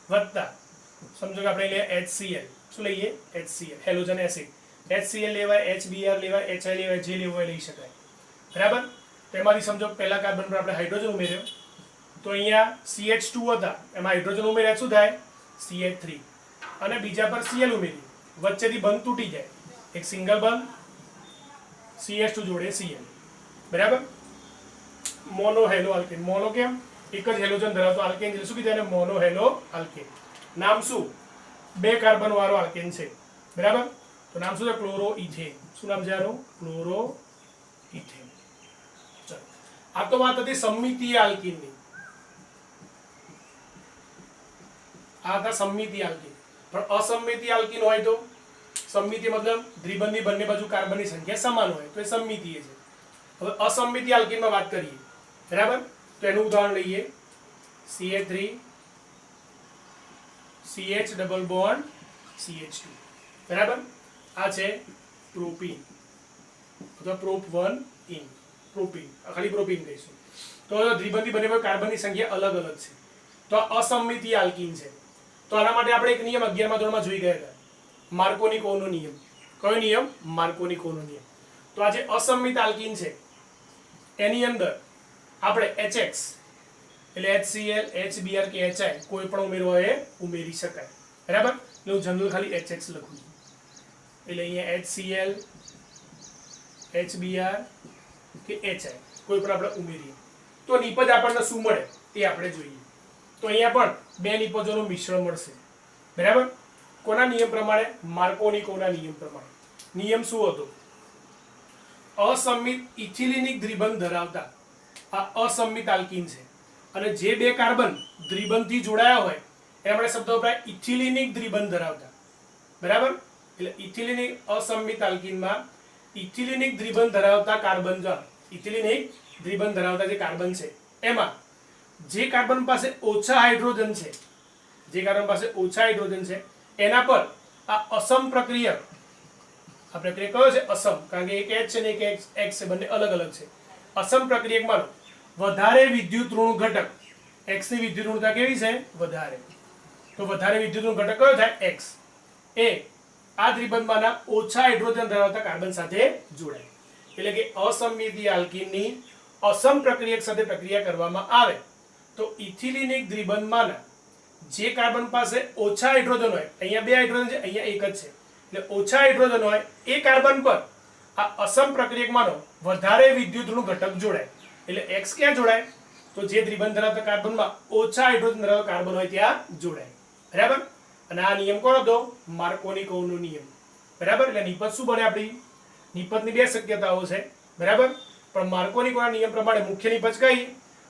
વત્તા સમજો કે આપણે લઈએ HCl શું લઈએ HCl હેલોજન એસિડ HCl લેવાય HBr લેવાય HI લેવાય જે લેવો લઈ શકાય બરાબર તો એમાંથી સમજો પહેલા કાર્બન પર આપણે હાઇડ્રોજન ઉમેર્યો તો અહીંયા CH2 હતા એમાં હાઇડ્રોજન ઉમેર્યા શું થાય CH3 અને બીજા પર Cl ઉમેરી વચ્ચેથી બંધ તૂટી જાય એક સિંગલ બંધ CH2 જોડે Cl બરાબર મોનો હેલો આલ્કેન મોનો કેમ એક જ હેલોજન ધરાવતો આલ્કેન એટલે શું કીધું એને મોનો હેલો આલ્કેન નામ શું બે કાર્બન વાળો આલ્કેન છે બરાબર તો નામ શું છે ક્લોરો ઇથેન શું નામ છે આનું ક્લોરો ઇથેન ચલો આ તો વાત હતી સમમિતીય આલ્કીનની આ હતા સમમિતીય આલ્કીન પણ અસમમિતીય આલ્કીન હોય તો સમમિતીય મતલબ દ્વિબંધની બંને બાજુ કાર્બનની સંખ્યા સમાન હોય તો એ સમમિતીય છે હવે અસમમિતીય આલ્કીનમાં વાત કરીએ બરાબર તો એનું ઉદાહરણ લઈએ CH3 CH double bond CH2 બરાબર આ છે પ્રોપીન અથવા પ્રોપ1 ઇન પ્રોપીન ખાલી પ્રોપીન કહીશું તો દ્વિબંધી બંને બાજુ કાર્બનની સંખ્યા અલગ અલગ છે તો અસમમિતીય આલ્કીન છે તો આના માટે આપણે એક નિયમ 11મા ધોરણમાં જોઈ ગયા હતા માર્કોનિકોનો નિયમ કયો નિયમ માર્કોનિકોનો નિયમ તો આ જે અસમમિત આલ્કીન છે એની અંદર આપણે HX એટલે HCl HBr કે HI કોઈ પણ ઉમેરવો હોય ઉમેરી શકાય બરાબર એટલે હું જનરલ ખાલી HX લખું છું એટલે અહીંયા HCl HBr કે HI કોઈ પણ આપણે ઉમેરીએ તો નિપજ આપણને શું મળે એ આપણે જોઈએ તો અહીંયા પણ બે નિપજોનું મિશ્રણ મળશે બરાબર કોના નિયમ પ્રમાણે માર્કોનિકોના નિયમ પ્રમાણે નિયમ શું હતો અસમમિત ઇથિલિનિક દ્વિબંધ ધરાવતા આ અસમમિત આલ્કીન છે અને જે બે કાર્બન દ્વિબંધથી જોડાયા હોય એ આપણે શબ્દ વપરાય ઇથિલિનિક દ્વિબંધ ધરાવતા બરાબર એટલે ઇથિલિનિક અસમમિત આલ્કીનમાં ઇથિલિનિક દ્વિબંધ ધરાવતા કાર્બન ઇથિલિનિક દ્વિબંધ ધરાવતા જે કાર્બન છે એમાં જે કાર્બન પાસે ઓછા હાઇડ્રોજન છે જે કાર્બન પાસે ઓછા હાઇડ્રોજન છે એના પર આ અસમ પ્રક્રિયક આ પ્રક્રિયા કયો છે અસમ કારણ કે એક H છે ને એક X છે બંને અલગ અલગ છે અસમ પ્રક્રિયકમાં વધારે વિદ્યુત ઋણ ઘટક X ની વિદ્યુત ઋણતા કેવી છે વધારે તો વધારે વિદ્યુત ઋણ ઘટક કયો થાય X એ આ દ્વિબંધમાંના ઓછા હાઇડ્રોજન ધરાવતા કાર્બન સાથે જોડાય એટલે કે અસમમિતીય આલ્કીનની અસમ પ્રક્રિયક સાથે પ્રક્રિયા કરવામાં આવે તો ઇથિલિનિક દ્વિબંધમાંના જે કાર્બન પાસે ઓછા હાઇડ્રોજન હોય અહીંયા બે હાઇડ્રોજન છે અહીંયા એક જ છે એટલે ઓછા હાઇડ્રોજન હોય એ કાર્બન પર આ અસમ પ્રક્રિયકમાંનો વધારે વિદ્યુત ઋણ ઘટક જોડાય એટલે X ક્યાં જોડાય તો જે દ્વિબંધ ધરાવતા કાર્બનમાં ઓછા હાઇડ્રોજન ધરાવતા કાર્બન હોય ત્યાં જોડાય બરાબર અને આ નિયમ કોનો હતો માર્કોનિકોનો નિયમ બરાબર એટલે નિપજ શું બને આપણી નિપજની બે શક્યતાઓ છે બરાબર પણ માર્કોનિકોના નિયમ પ્રમાણે મુખ્ય નિપજ કઈ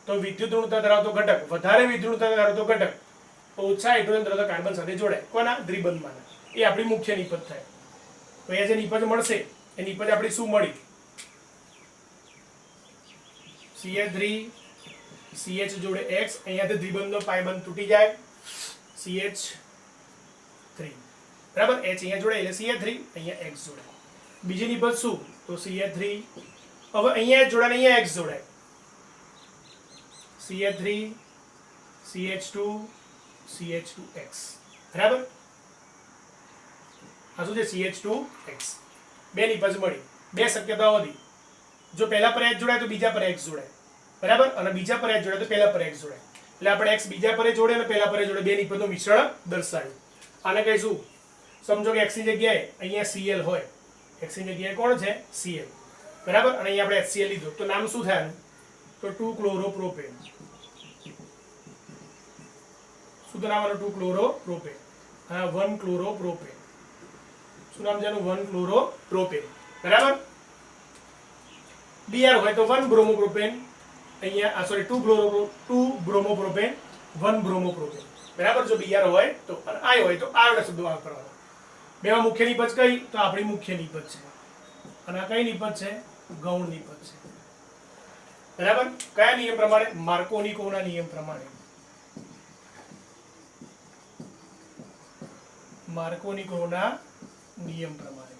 તો વિદ્યુત ઋણતા ધરાવતો ઘટક વધારે વિદ્યુત ઋણતા ધરાવતો ઘટક ઓછા હાઇડ્રોજન ધરાવતા કાર્બન સાથે જોડાય કોના દ્વિબંધમાં એ આપણી મુખ્ય નિપજ થાય તો એ જે નિપજ મળશે એ નિપજ આપણી શું મળી CH3 CH જોડે X અહીંયાથી દ્વિબંધનો પાયબંધ તૂટી જાય CH3 બરાબર H અહીંયા જોડે એટલે CH3 અહીંયા X જોડે બીજી નિપજ શું તો CH3 હવે અહીંયા H જોડાય અહીંયા X જોડાય CH3 CH2 CH2X બરાબર આ શું છે CH2X બે નિપજ મળી બે શક્યતાઓ હતી જો પહેલા પર H જોડાય તો બીજા પર X જોડાય બરાબર અને બીજા પર H જોડાય તો પહેલા પર X જોડાય એટલે આપણે X બીજા પર જોડે અને પહેલા પર જોડે બે નિપજનું મિશ્રણ દર્શાવ્યું આને કહીશું સમજો કે X ની જગ્યાએ અહીંયા Cl હોય X ની જગ્યાએ કોણ છે Cl બરાબર અને અહીંયા આપણે HCl લીધું તો નામ શું થાય તો 2 ક્લોરોપ્રોપેન શું નામ આનું 2 ક્લોરોપ્રોપેન હા 1 ક્લોરોપ્રોપેન શું નામ છે આનું 1 ક્લોરોપ્રોપેન બરાબર Br હોય તો 1 બ્રોમોપ્રોપેન અહીંયા સોરી 2 બ્રોમોપ્રોપેન 1 બ્રોમોપ્રોપેન બરાબર જો Br હોય તો અને I હોય તો આયોડા શબ્દ વાપરવાનો બેમાં મુખ્ય નિપજ કઈ તો આપણી મુખ્ય નિપજ છે અને આ કઈ નિપજ છે ગૌણ નિપજ છે બરાબર કયા નિયમ પ્રમાણે માર્કોનિકોના નિયમ પ્રમાણે માર્કોનિકોના નિયમ પ્રમાણે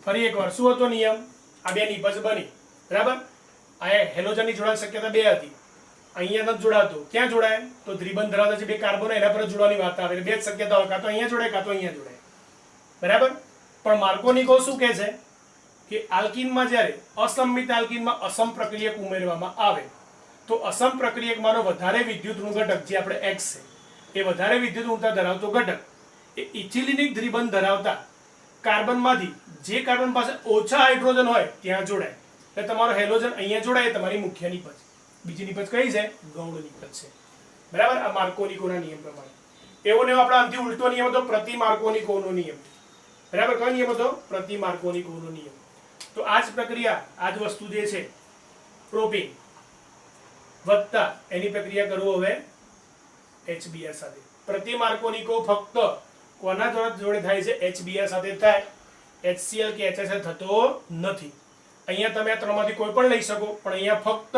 ફરી એકવાર શું હતો નિયમ આ બે નિપજ બની બરાબર આ હેલોજનની જોડાવાની શક્યતા 2 હતી, અહીંયા નથી જોડાતો. ક્યાં જોડાય? તો દ્વિબંધ ધરાવતા જે 2 કાર્બન એના પર જ જોડવાની વાત આવે. એટલે 2 જ શક્યતા હોય, કાં તો અહીંયા જોડાય કાં તો અહીંયા જોડાય. બરાબર. પણ માર્કોનિકો શું કહે છે કે આલ્કીનમાં જ્યારે અસમમિત આલ્કીનમાં અસમ પ્રક્રિયક ઉમેરવામાં આવે તો અસમ પ્રક્રિયકમાંનો વધારે વિદ્યુત ઋણ ઘટક જે આપણે X છે એ વધારે વિદ્યુત ઋણતા ધરાવતો ઘટક એ ઇથિલિનિક દ્વિબંધ ધરાવતા કાર્બનમાંથી જે કાર્બન પાસે ઓછા હાઇડ્રોજન હોય ત્યાં જોડાય. એટલે તમારો હેલોજન અહીંયા જોડાય તમારી મુખ્ય નિપજ. બીજી નિપજ કઈ છે? ગૌણ નિપજ છે. બરાબર. આ માર્કોનિકોના નિયમ પ્રમાણે. એવો ને એવો આપણા આમથી ઉલટો નિયમ હતો પ્રતિ માર્કોનિકોનો નિયમ. બરાબર. કયો નિયમ હતો? પ્રતિ માર્કોનિકોનો નિયમ. તો આ જ પ્રક્રિયા, આ જ વસ્તુ જે છે પ્રોપેન વત્તા એની પ્રક્રિયા કરવું હવે HBr સાથે. પ્રતિ માર્કોનિકો ફક્ત કોના જોડે થાય છે? HBr સાથે થાય. HCl કે HSL થતો નથી. અહીંયા તમે આ ત્રણમાંથી કોઈ પણ લઈ શકો, પણ અહીંયા ફક્ત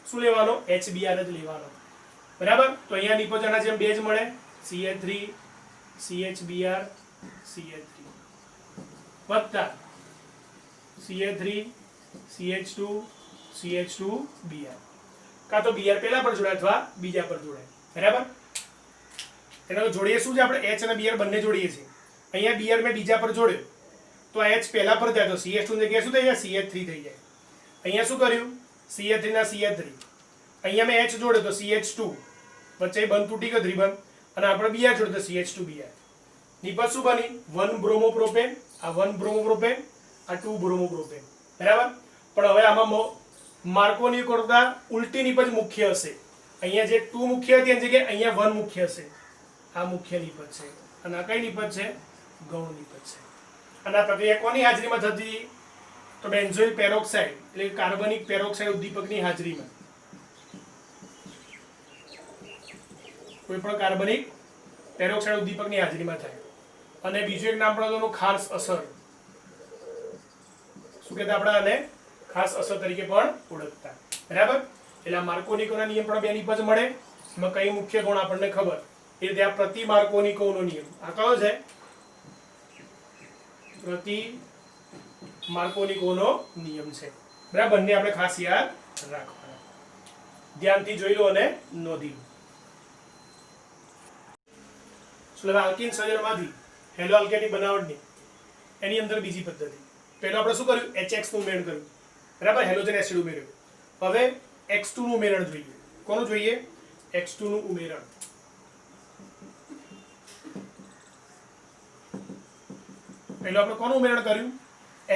શું લેવાનો? HBr જ લેવાનો. બરાબર. તો અહીંયા નિપજના જેમ 2 જ મળે, CH3 CHBr CH3 વત્તા CH3 CH2 CH2Br. કાં તો Br પહેલા પર જોડાય અથવા બીજા પર જોડાય. બરાબર. એનો જોડીએ શું છે? આપણે H અને Br બંને જોડીએ છીએ. અહીંયા Br મેં બીજા પર જોડ્યો તો આ H પહેલા પર જાય તો CH2 ની જગ્યાએ શું થઈ જાય? CH3 થઈ જાય. અહીંયા શું કર્યું? CH3 ના CH3. અહીંયા મેં H જોડ્યો તો CH2, વચ્ચે બંધ તૂટી ગયો દ્વિબંધ, અને આપણે Br જોડ્યો તો CH2Br. નિપજ શું બની? 1 બ્રોમોપ્રોપેન, આ 1 બ્રોમોપ્રોપેન, આ 2 બ્રોમોપ્રોપેન. બરાબર. પણ હવે આમાં માર્કોનિકો કરતા ઉલટી નિપજ મુખ્ય હશે. અહીંયા જે 2 મુખ્ય હતી એની જગ્યાએ અહીંયા 1 મુખ્ય હશે. આ મુખ્ય નિપજ છે અને આ કઈ નિપજ છે? ગૌણ નિપજ છે. અને આ પ્રક્રિયા કોની હાજરીમાં થતી? તો બેન્ઝોઇલ પેરોક્સાઇડ એટલે કાર્બનિક પેરોક્સાઇડ ઉદ્દીપકની હાજરીમાં. કોઈ પણ કાર્બનિક પેરોક્સાઇડ ઉદ્દીપકની હાજરીમાં થાય. અને બીજું એક નામ પણ ખાસ અસર. શું કહેતા આપણે આને? ખાસ અસર તરીકે પણ ઓળખતા. બરાબર. એટલે માર્કોનિકોના નિયમ પણ 2 નિપજ મળે. એમાં કઈ મુખ્ય ગુણ આપણને ખબર. એ ત્યાં પ્રતિ માર્કોનિકોનો નિયમ. આ કયો છે? પ્રતિ માર્કોનિકોનો નિયમ છે. બરાબર. બંને આપણે ખાસ યાદ રાખવાના. ધ્યાનથી જોઈ લો અને નોંધી લો. હવે આલ્કીન સંયોજનમાંથી હેલો આલ્કેનની બનાવટની એની અંદર બીજી પદ્ધતિ. પહેલો આપણે શું કર્યું? HX નું ઉમેરણ કર્યું. બરાબર. હેલોજન એસિડ ઉમેર્યું. હવે X2 નું ઉમેરણ જોઈએ. કોનું જોઈએ? X2 નું ઉમેરણ. પહેલો આપણે કોનું ઉમેરણ કર્યું?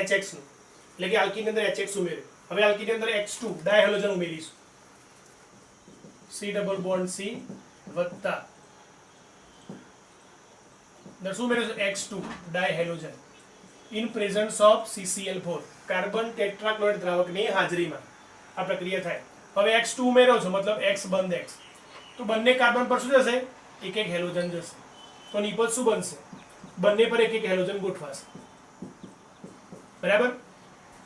HX નું. એટલે કે આલ્કીન ની અંદર HX ઉમેર્યું. હવે આલ્કીન ની અંદર X2 ડાયહેલોજન ઉમેરીશું. C ડબલ બોન્ડ C વત્તા શું ઉમેરીશું? X2 dihalogen in presence of CCl4 carbon tetrachloride દ્રાવકની હાજરીમાં આ પ્રક્રિયા થાય. હવે X2 ઉમેરો છો મતલબ X બંધ X, તો બંને કાર્બન પર શું જશે? એક એક હેલોજન જશે. તો નિપજ શું બનશે? બંને પર એક એક હેલોજન ગોઠવાશે. બરાબર.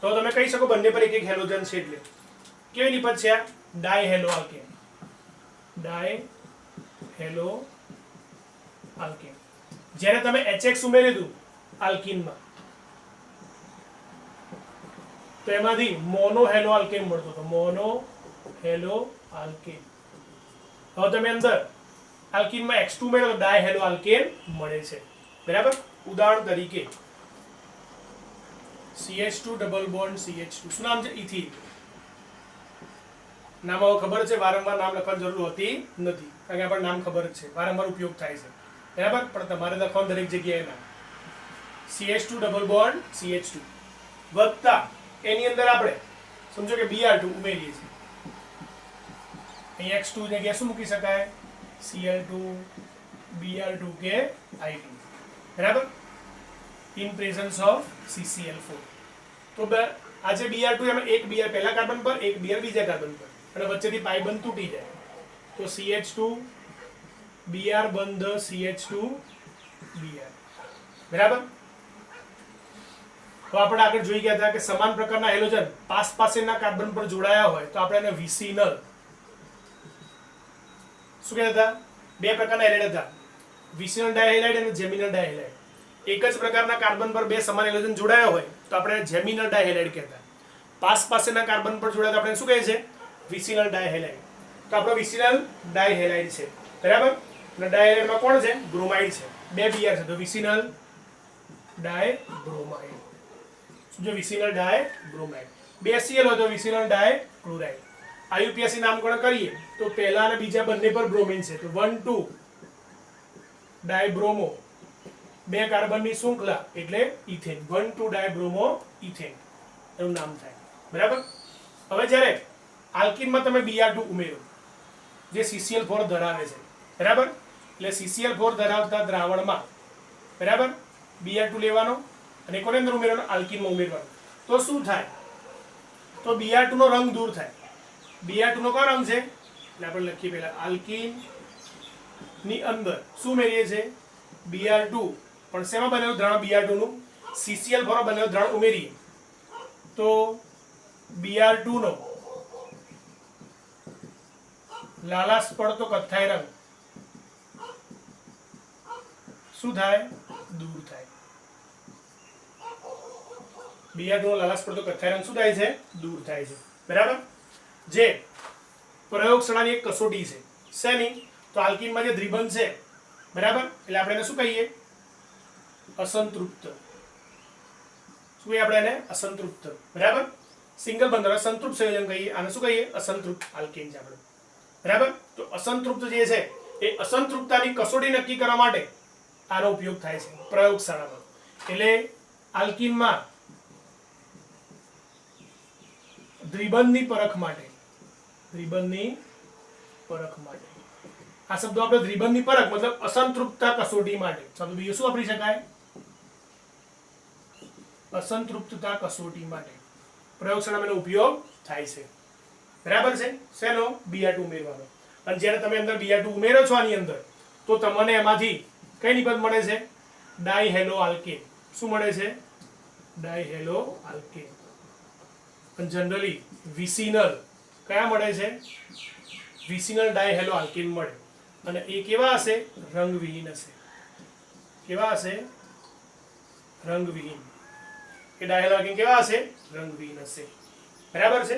તો તમે કહી શકો બંને પર એક એક હેલોજન છે એટલે કેવી નિપજ છે? આ ડાયહેલો આલ્કેન. ડાયહેલો આલ્કેન. જ્યારે તમે HX ઉમેરી દીધું આલ્કીનમાં તો એમાંથી મોનો હેલો આલ્કેન મળતો હતો. Mono hello alkane. હવે તમે અંદર આલ્કીનમાં X2 ઉમેરો તો ડાયહેલો આલ્કેન મળે છે. બરાબર. ઉદાહરણ તરીકે CH2 ડબલ બોન્ડ CH2. શું નામ છે? ઇથિલ. નામ ખબર છે, વારંવાર નામ લખવાની જરૂર હોતી નથી કારણ કે આપણને નામ ખબર જ છે, વારંવાર ઉપયોગ થાય છે. બરાબર. પણ તમારે લખવાનું દરેક જગ્યાએ નામ. CH2 ડબલ બોન્ડ CH2 વત્તા એની અંદર આપણે સમજો કે Br2 ઉમેરીએ છીએ. અહીં X2 જગ્યાએ શું મૂકી શકાય? Cl2 Br2 કે I2. બરાબર. In presence of CCl4. તો આજે Br2 એમાં એક Br પહેલા કાર્બન પર, એક Br બીજા કાર્બન પર, અને વચ્ચેથી પાઈ બંધ તૂટી જાય તો CH2 Br બંધ CH2 Br. બરાબર. તો આપણે આગળ જોઈ ગયા હતા કે સમાન પ્રકારના હેલોજન પાસેના કાર્બન પર જોડાયા હોય તો આપણે એને વિસિનલ શું કહેતા હતા? 2 પ્રકારના હેલાઇડ હતા, વિસિનલ ડાયહેલાઇડ અને જેમિનલ ડાયહેલાઇડ. એક જ પ્રકારના કાર્બન પર 2 સમાન હેલોજન જોડાયા હોય તો આપણે જેમિનલ ડાયહેલાઇડ કહેતા. પાસેના કાર્બન પર જોડાય તો આપણે શું કહે છે? Vicinal dihalide. તો આપણો વિસિનલ ડાયહેલાઇડ છે, બરાબર. અને ડાયહેલાઇડમાં કોણ છે? બ્રોમાઇડ છે. 2 Br છે તો વિસિનલ ડાયબ્રોમાઇડ. શું છે? વિસિનલ ડાયબ્રોમાઇડ. 2 Cl હોય તો વિસિનલ ડાયક્લોરાઇડ. IUPAC નામકરણ કરીએ તો પહેલા અને બીજા બંને પર બ્રોમિન છે તો 1,2 ડાયબ્રોમો, 2 કાર્બનની શૃંખલા એટલે ઇથેન. 1,2 ડાયબ્રોમો ઇથેન એનું નામ થાય, બરાબર. હવે જ્યારે આલ્કીનમાં તમે Br2 ઉમેરો જે CCl4 ધરાવે છે, બરાબર. એટલે CCl4 ધરાવતા દ્રાવણમાં, બરાબર, Br2 લેવાનો અને કોને અંદર ઉમેરવાનો? આલ્કીનમાં ઉમેરવાનો. તો શું થાય? તો Br2 નો રંગ દૂર થાય. Br2 નો કયો રંગ છે? એટલે આપણે લખીએ પહેલા આલ્કીન ની અંદર શું ઉમેરીએ છે? Br2. પણ શેમાં બનેલું દ્રાવણ? Br2 નું CCl4 બનેલું દ્રાવણ ઉમેરીએ તો Br2 નો લાલાશ પડતો કથ્થાઈ રંગ શું થાય? દૂર થાય. Br2 નો લાલાશ પડતો કથ્થાઈ રંગ શું થાય છે? દૂર થાય છે, બરાબર. જે પ્રયોગશાળાની એક કસોટી છે. શેની? તો આલ્કીનમાં જે દ્વિબંધ છે, બરાબર, એટલે આપણે એને શું કહીએ? અસંતૃપ્ત. શું કહીએ આપણે એને? અસંતૃપ્ત, બરાબર. સિંગલ બંધ સંતૃપ્ત સંયોજન કહીએ. આને શું કહીએ? અસંતૃપ્ત આલ્કેન છે આપણે, બરાબર. તો અસંતૃપ્ત જે છે એ અસંતૃપ્તતાની કસોટી નક્કી કરવા માટે આનો ઉપયોગ થાય છે પ્રયોગશાળામાં. એટલે આલ્કીનમાં દ્વિબંધની પરખ માટે, દ્વિબંધની પરખ માટે આ શબ્દો આપણે દ્વિબંધની પરખ મતલબ અસંતૃપ્તતા કસોટી માટે શબ્દ બીજો શું વાપરી શકાય? અસંતૃપ્તતા કસોટી માટે પ્રયોગશાળામાં એનો ઉપયોગ થાય છે, બરાબર છે. શેનો? Br2 ઉમેરવાનો. અને જ્યારે તમે અંદર Br2 ઉમેરો છો આની અંદર તો તમને એમાંથી કઈ નિપજ મળે છે? ડાયહેલો આલ્કેન. શું મળે છે? ડાયહેલો આલ્કેન. અને જનરલી વિસિનલ કયા મળે છે? વિસિનલ ડાયહેલો આલ્કેન મળે. અને એ કેવા હશે? રંગવિહીન હશે. કેવા હશે? રંગવિહીન. એ ડાયહેલો આલ્કેન કેવા હશે? રંગવિહીન હશે, બરાબર છે.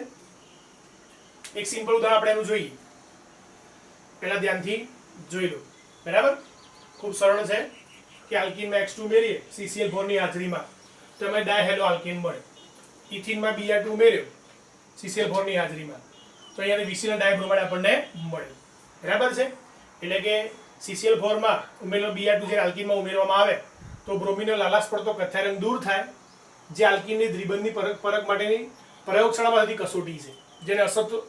એક સિમ્પલ ઉદાહરણ આપણે એનું જોઈએ. પહેલા ધ્યાનથી જોઈ લો, બરાબર. ખૂબ સરળ છે કે આલ્કીનમાં X2 ઉમેરીએ CCl4 ની હાજરીમાં તો અમે ડાયહેલો આલ્કેન મળે. ઇથિનમાં Br2 ઉમેર્યો CCl4 ની હાજરીમાં તો અહીંયા વિસિનલ ડાયબ્રોમાઇડ આપણને મળે, બરાબર છે. એટલે કે CCl4 માં ઉમેરેલો Br2 જ્યારે આલ્કીનમાં ઉમેરવામાં આવે તો બ્રોમિનનો લાલાશ પડતો કથ્થાઈ રંગ દૂર થાય. જે આલ્કીનની દ્વિબંધની પરખ માટેની પ્રયોગશાળામાં થતી કસોટી છે જેને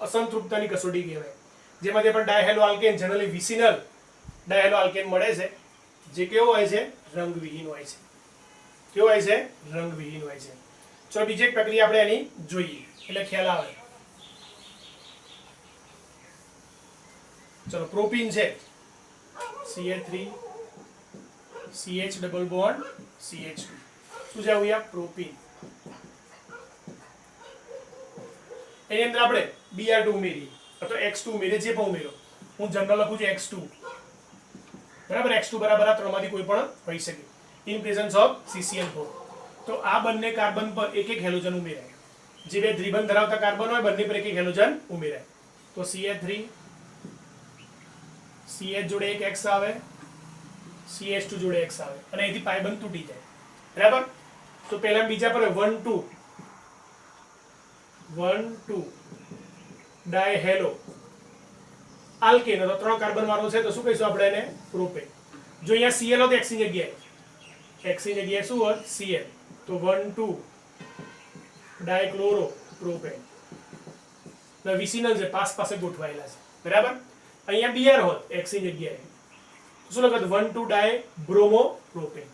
અસંતૃપ્તતાની કસોટી કહેવાય. જેમાંથી પણ ડાયહેલો આલ્કેન જનરલી વિસિનલ ડાયહેલો આલ્કેન મળે છે જે કેવો હોય છે? રંગવિહીન હોય છે. કેવો હોય છે? રંગવિહીન હોય છે. ચલો બીજી એક પ્રક્રિયા આપણે એની જોઈએ એટલે ખ્યાલ આવે. ચલો પ્રોપીન છે CH3 CH double bond CH2. શું છે આવું? પ્રોપીન. એની અંદર આપણે Br2 ઉમેરીએ અથવા X2 ઉમેરીએ, જે પણ ઉમેરો. હું જનરલ લખું છું X2, બરાબર. X2 બરાબર આ ત્રણમાંથી કોઈ પણ હોઈ શકે ઇન પ્રેઝન્સ ઓફ CCl4. તો આ બંને કાર્બન પર એક એક હેલોજન ઉમેરાય. જે બે દ્વિબંધ ધરાવતા કાર્બન હોય બંને પર એક એક હેલોજન ઉમેરાય. તો CH3 CH જોડે એક X આવે, CH2 જોડે X આવે અને અહીંથી પાઈ બંધ તૂટી જાય, બરાબર. તો પહેલા બીજા પર 1,2 ડાયહેલો આલ્કેન તો 3 કાર્બન વાળો છે તો શું કહીશું આપણે એને? પ્રોપેન. જો અહીંયા Cl હોય તો X ની જગ્યાએ શું હોય? Cl. તો 1,2 ડાયક્લોરો પ્રોપેન. વિસિનલ છે, પાસે ગોઠવાયેલા છે, બરાબર. અહીંયા Br હોત X ની જગ્યાએ તો શું લખત? 1,2 ડાયબ્રોમો પ્રોપેન.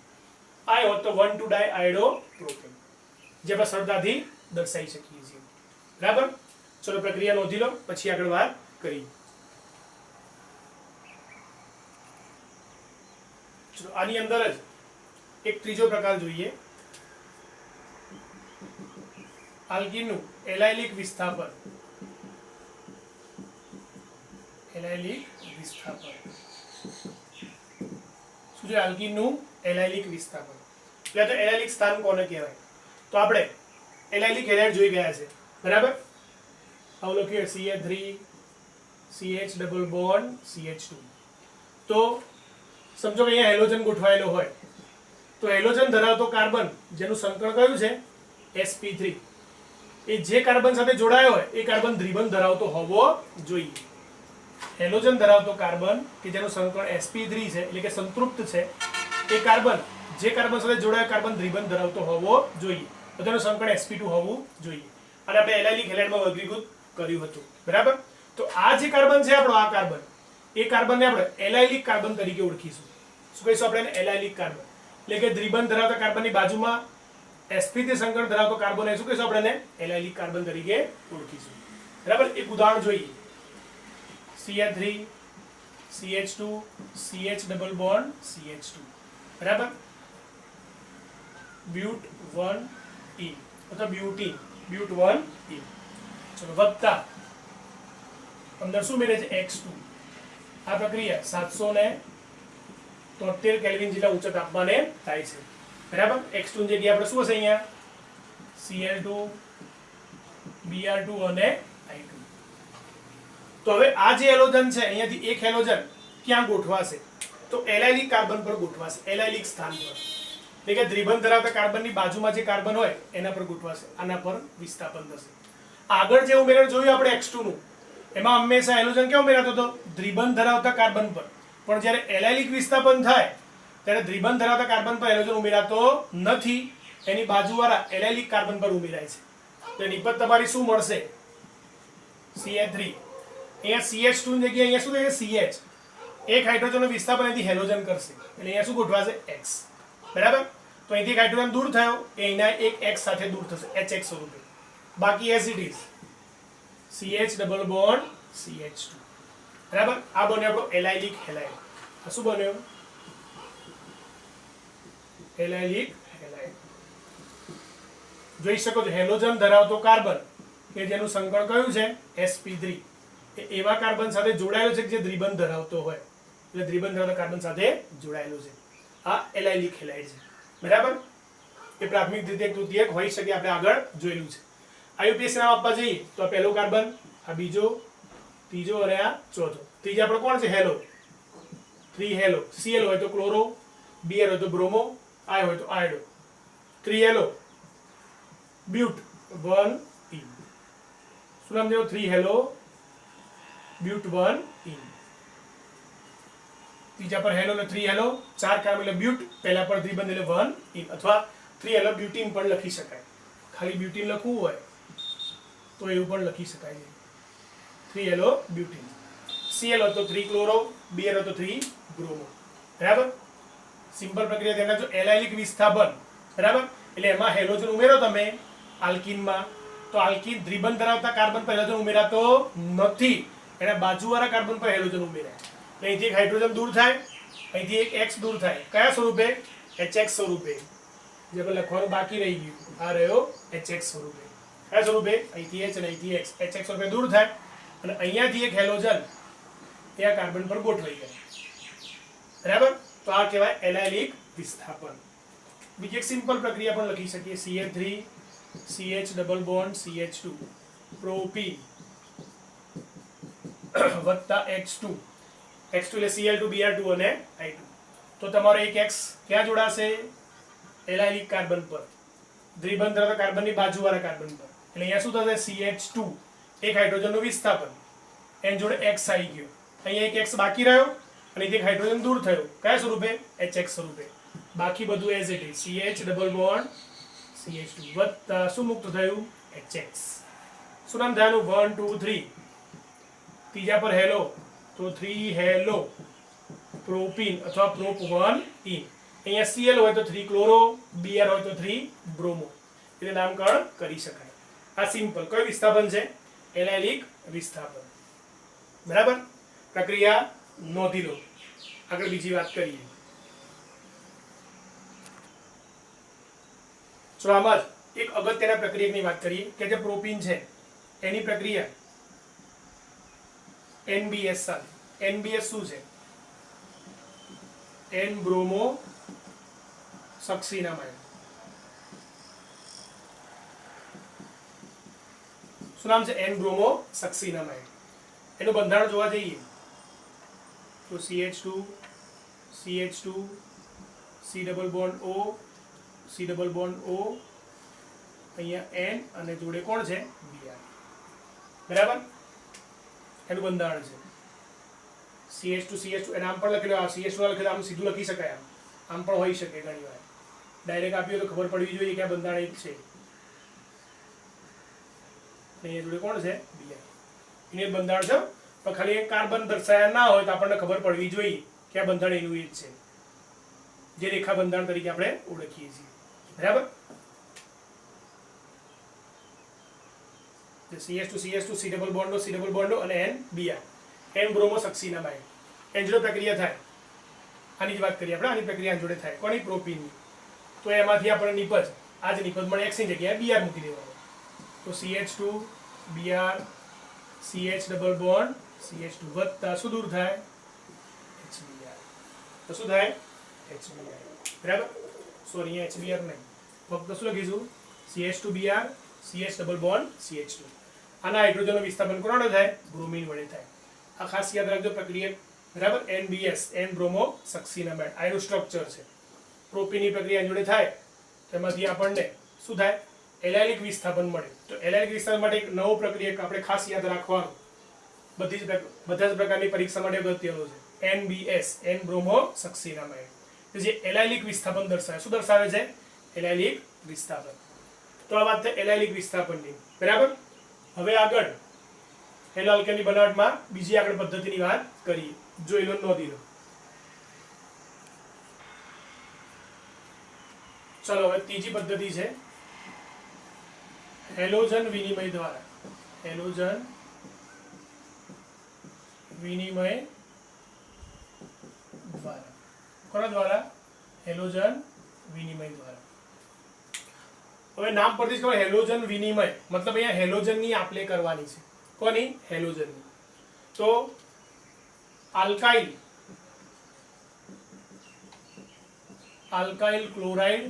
I હોત તો 1,2 ડાયઆયોડો પ્રોપેન. જે આપણે સરળતાથી દર્શાવી શકીએ છીએ, બરાબર. ચલો પ્રક્રિયા નોંધી લો પછી આગળ વાત કરીએ. ચલો આની અંદર જ એક ત્રીજો પ્રકાર જોઈએ. આલ્કીનનું એલાયલિક વિસ્થાપન. એલાયલિક વિસ્થાપન શું છે? આલ્કીનનું એલાયલિક વિસ્થાપન. એટલે તો એલાયલિક સ્થાન કોને કહેવાય? તો આપણે એલાયલિક હેલાઇડ જોઈ ગયા છે. બરાબર. આવું લખ્યું CH3 CH double bond CH2. તો સમજો કે અહીંયા હેલોજન ગોઠવાયેલો હોય તો હેલોજન ધરાવતો કાર્બન જેનું સંકળ કયું છે sp3, એ જે કાર્બન સાથે જોડાયો હોય એ કાર્બન દ્વિબંધ ધરાવતો હોવો જોઈએ. હેલોજન ધરાવતો કાર્બન કે જેનું સંકળ sp3 છે એટલે કે સંતૃપ્ત છે, એ કાર્બન જે કાર્બન સાથે જોડાયો કાર્બન દ્વિબંધ ધરાવતો હોવો જોઈએ, તો તેનું સંકળ sp2 હોવું જોઈએ. અને આપણે એલાઇલિક હેલાઇડમાં વર્ગીકૃત કર્યું હતું. બરાબર. તો આ જે કાર્બન છે આપણો, આ કાર્બન, એ કાર્બનને આપણે એલાઇલિક કાર્બન તરીકે ઓળખીશું. શું કહીશું આપણે એને? Allylic carbon. એટલે કે દ્વિબંધ ધરાવતા કાર્બનની બાજુમાં sp3 સંકળ ધરાવતો કાર્બન એ શું કહીશું આપણે એને? એલાઇલિક કાર્બન તરીકે ઓળખીશું. બરાબર. એક ઉદાહરણ જોઈએ. CH3 CH2 CH double bond CH2. બરાબર. બ્યુટ 1 E અથવા બ્યુટીન, બ્યુટ 1 E. ચલો વત્તા અંદર શું મેળવે છે? X2. આ પ્રક્રિયા 773 કેલ્વિન જેટલા ઊંચા તાપમાને થાય છે. બરાબર. X2 ની જગ્યાએ આપણે શું હશે અહીંયા? Cl2 Br2 અને I2. તો હવે આ જે હેલોજન છે અહીંયાથી એક હેલોજન ક્યાં ગોઠવાશે? તો એલાઇલિક કાર્બન પર ગોઠવાશે, એલાઇલિક સ્થાન પર. એટલે કે દ્વિબંધ ધરાવતા કાર્બનની બાજુમાં જે કાર્બન હોય એના પર ગોઠવાશે, આના પર વિસ્થાપન થશે. આગળ જે ઉમેરણ જોયું આપણે X2 નું, એમાં હંમેશા હેલોજન કેવો ઉમેરાતો હતો? દ્વિબંધ ધરાવતા કાર્બન પર. પણ જ્યારે એલાઇલિક વિસ્થાપન થાય ત્યારે દ્વિબંધ ધરાવતા કાર્બન પર હેલોજન ઉમેરાતો નથી, એની બાજુવાળા એલાઇલિક કાર્બન પર ઉમેરાય છે. તો નિપજ તમારી શું મળશે? CH3. અહીંયા CH2 ની જગ્યાએ અહીંયા શું થાય? CH. એક હાઇડ્રોજનનું વિસ્થાપન અહીંથી હેલોજન કરશે એટલે અહીંયા શું ગોઠવાશે? X. બરાબર. તો અહીંથી એક હાઇડ્રોજન દૂર થયો એ અહીંના એક X સાથે દૂર થશે HX સ્વરૂપે. બાકી as it is CH double bond CH2. બરાબર. આ બન્યો આપણો એલાઇલિક હેલાઇડ. આ શું બન્યો? Allylic halide. જોઈ શકો છો હેલોજન ધરાવતો કાર્બન કે જેનું સંકળ કયું છે? sp3. એ એવા કાર્બન સાથે જોડાયેલો છે કે જે દ્વિબંધ ધરાવતો હોય, એટલે દ્વિબંધ ધરાવતા કાર્બન સાથે જોડાયેલો છે. આ એલાઇલિક હેલાઇડ છે. બરાબર. એ પ્રાથમિક દ્વિતીયક તૃતીયક હોઈ શકે, આપણે આગળ જોયેલું છે. IUPAC નામ આપવા જઈએ તો આ પહેલો કાર્બન, આ બીજો, ત્રીજો અને આ ચોથો. ત્રીજા આપણો કોણ છે? હેલો. 3 હેલો. Cl હોય તો ક્લોરો, Br હોય તો બ્રોમો, I હોય તો આયોડો. 3 hello બ્યુટ 1 E. શું નામ દેવું? 3 હેલો બ્યુટ 1 E. ત્રીજા પર હેલો એટલે 3 હેલો, 4 કાર્બન એટલે બ્યુટ, પહેલા પર દ્વિબંધ એટલે 1 E. અથવા 3 હેલો બ્યુટીન પણ લખી શકાય. ખાલી બ્યુટીન લખવું હોય તો એવું પણ લખી શકાય છે. 3 હેલો બ્યુટીન. Cl હોય તો 3 ક્લોરો, Br હોય તો 3 બ્રોમો. બરાબર. સિમ્પલ પ્રક્રિયા. તેના જો એલાઇલિક વિસ્થાપન, બરાબર, એટલે એમાં હેલોજન ઉમેરો તમે આલ્કીનમાં, તો આલ્કીન દ્વિબંધ ધરાવતા કાર્બન પર હેલોજન ઉમેરાતો નથી, એના બાજુવાળા કાર્બન પર હેલોજન ઉમેરાય. અહીંથી એક હાઇડ્રોજન દૂર થાય, અહીંથી એક X દૂર થાય. કયા સ્વરૂપે? HX સ્વરૂપે. જે આપણે લખવાનું બાકી રહી ગયું, આ રહ્યો HX સ્વરૂપે. કયા સ્વરૂપે? અહીંથી H અને અહીંથી X. HX સ્વરૂપે દૂર થાય અને અહીંયાથી એક હેલોજન એ આ કાર્બન પર ગોઠવાઈ જાય. બરાબર. તો આ કહેવાય એલાઇલિક વિસ્થાપન. બીજી એક સિમ્પલ પ્રક્રિયા પણ લખી શકીએ. CH3 CH double bond CH2 propyne વત્તા X2. X2 એટલે Cl2 Br2 અને I2. તો તમારો એક X ક્યાં જોડાશે? એલાઇલિક કાર્બન પર, દ્વિબંધ ધરાવતા કાર્બનની બાજુવાળા કાર્બન પર. એટલે અહીંયા શું થશે? CH2, એક હાઇડ્રોજનનું વિસ્થાપન, એની જોડે X આવી ગયો. અહીંયા એક X બાકી રહ્યો અને એક હાઇડ્રોજન દૂર થયો. કયા સ્વરૂપે? HX સ્વરૂપે. બાકી બધું as it is CH double bond CH2 વત્તા શું મુક્ત થયું? HX. શું નામ થયાનું? 1 2 3. ત્રીજા પર હેલો તો 3 હેલો પ્રોપીન અથવા પ્રોપ 1 E. અહીંયા Cl હોય તો 3 ક્લોરો, Br હોય તો 3 બ્રોમો. એટલે નામકરણ કરી શકાય. આ સિમ્પલ કયું વિસ્થાપન છે? એલાઇલિક વિસ્થાપન. બરાબર. પ્રક્રિયા નોંધી લો. આગળ બીજી વાત કરીએ. તો આમાં જ એક અગત્યના પ્રક્રિયાની વાત કરીએ કે જે પ્રોપીન છે એની પ્રક્રિયા NBS સાથે. NBS શું છે? N bromo succinimide. શું નામ છે? N bromo succinimide. એનું બંધારણ જોવા જઈએ તો CH2 CH2 C double bond O C double bond O, અહીંયા N અને જોડે કોણ છે? Br. બરાબર, એનું બંધારણ છે CH2 CH2. એને આમ પણ લખેલું, આ CH2 લખેલું આમ સીધું લખી શકાય, આમ પણ હોઈ શકે ઘણી વાર. ડાયરેક્ટ આપ્યું તો ખબર પડવી જોઈએ કે આ બંધારણ એક છે. અહીંયા જોડે કોણ છે? Br. એને બંધારણ છે, પણ ખાલી એક કાર્બન દર્શાયા ના હોય તો આપણને ખબર પડવી જોઈએ કે આ બંધારણ એનું એ જ છે, જે રેખા બંધારણ તરીકે આપણે ઓળખીએ છીએ. બરાબર, CH2 CH2 C double bond O C double bond O અને N Br, N bromo succinimide. N જોડે પ્રક્રિયા થાય, આની જ વાત કરીએ આપણે, આની પ્રક્રિયા જોડે થાય કોની? પ્રોપીનની. તો એમાંથી આપણને નિપજ, આ જ નિપજ મળે, X ની જગ્યાએ Br મૂકી દેવાનો. તો CH2 Br CH double bond CH2 વત્તા શું દૂર થાય? HBr. તો શું થાય? HBr. બરાબર, સોરી અહીંયા HBr નહીં, ફક્ત શું લખીશું? CH2Br CH double bond CH2. આના હાઇડ્રોજનનું વિસ્થાપન કોના વડે થાય? બ્રોમિન વડે થાય. આ ખાસ યાદ રાખજો પ્રક્રિયા. બરાબર, NBS N બ્રોમો સક્સીનામાઇડ આનું સ્ટ્રક્ચર છે. પ્રોપીનની પ્રક્રિયા જોડે થાય તેમાંથી આપણને શું થાય? એલાયલિક વિસ્થાપન મળે. તો એલાયલિક વિસ્થાપન માટે એક નવો પ્રક્રિયા આપણે ખાસ યાદ રાખવાનું, બધા જ પ્રકારની પરીક્ષા માટે અગત્યનું છે. NBS N બ્રોમો સક્સીનામાઇડ, જે એલાયલિક વિસ્થાપન દર્શાવે. શું દર્શાવે છે? એલાયલિક વિસ્થાપન. તો આ વાત છે એલાયલિક વિસ્થાપનની. બરાબર, હવે આગળ હેલો આલ્કેનની બનાવટમાં બીજી આગળ પદ્ધતિની વાત કરીએ. જોઈ લો, નોંધી લો. ચલો હવે ત્રીજી પદ્ધતિ છે હેલોજન વિનિમય દ્વારા. હેલોજન વિનિમય દ્વારા. કોના દ્વારા? હેલોજન વિનિમય દ્વારા. હવે નામ પરથી જ ખબર, હેલોજન વિનિમય મતલબ અહીંયા હેલોજનની આપ-લે કરવાની છે. કોની? હેલોજનની. તો આલ્કાઇલ ક્લોરાઇડ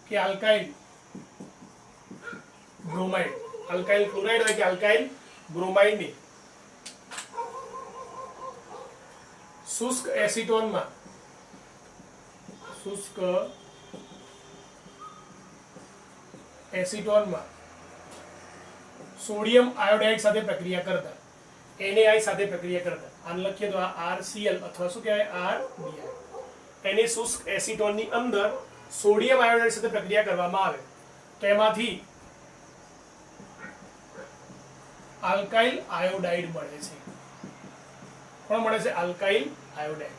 કે આલ્કાઇલ બ્રોમાઇડ, આલ્કાઇલ ક્લોરાઇડ હોય કે આલ્કાઇલ બ્રોમાઇડ ની શુષ્ક એસિટોનમાં સોડિયમ આયોડાઇડ સાથે પ્રક્રિયા કરતા, NaI સાથે પ્રક્રિયા કરતા, આને લખીએ તો આ RCl અથવા શું કહેવાય? RBr. એની શુષ્ક એસિટોનની અંદર સોડિયમ આયોડાઇડ સાથે પ્રક્રિયા કરવામાં આવે તો એમાંથી આલ્કાઇલ આયોડાઇડ મળે છે. કોણ મળે છે? Alkyl iodide.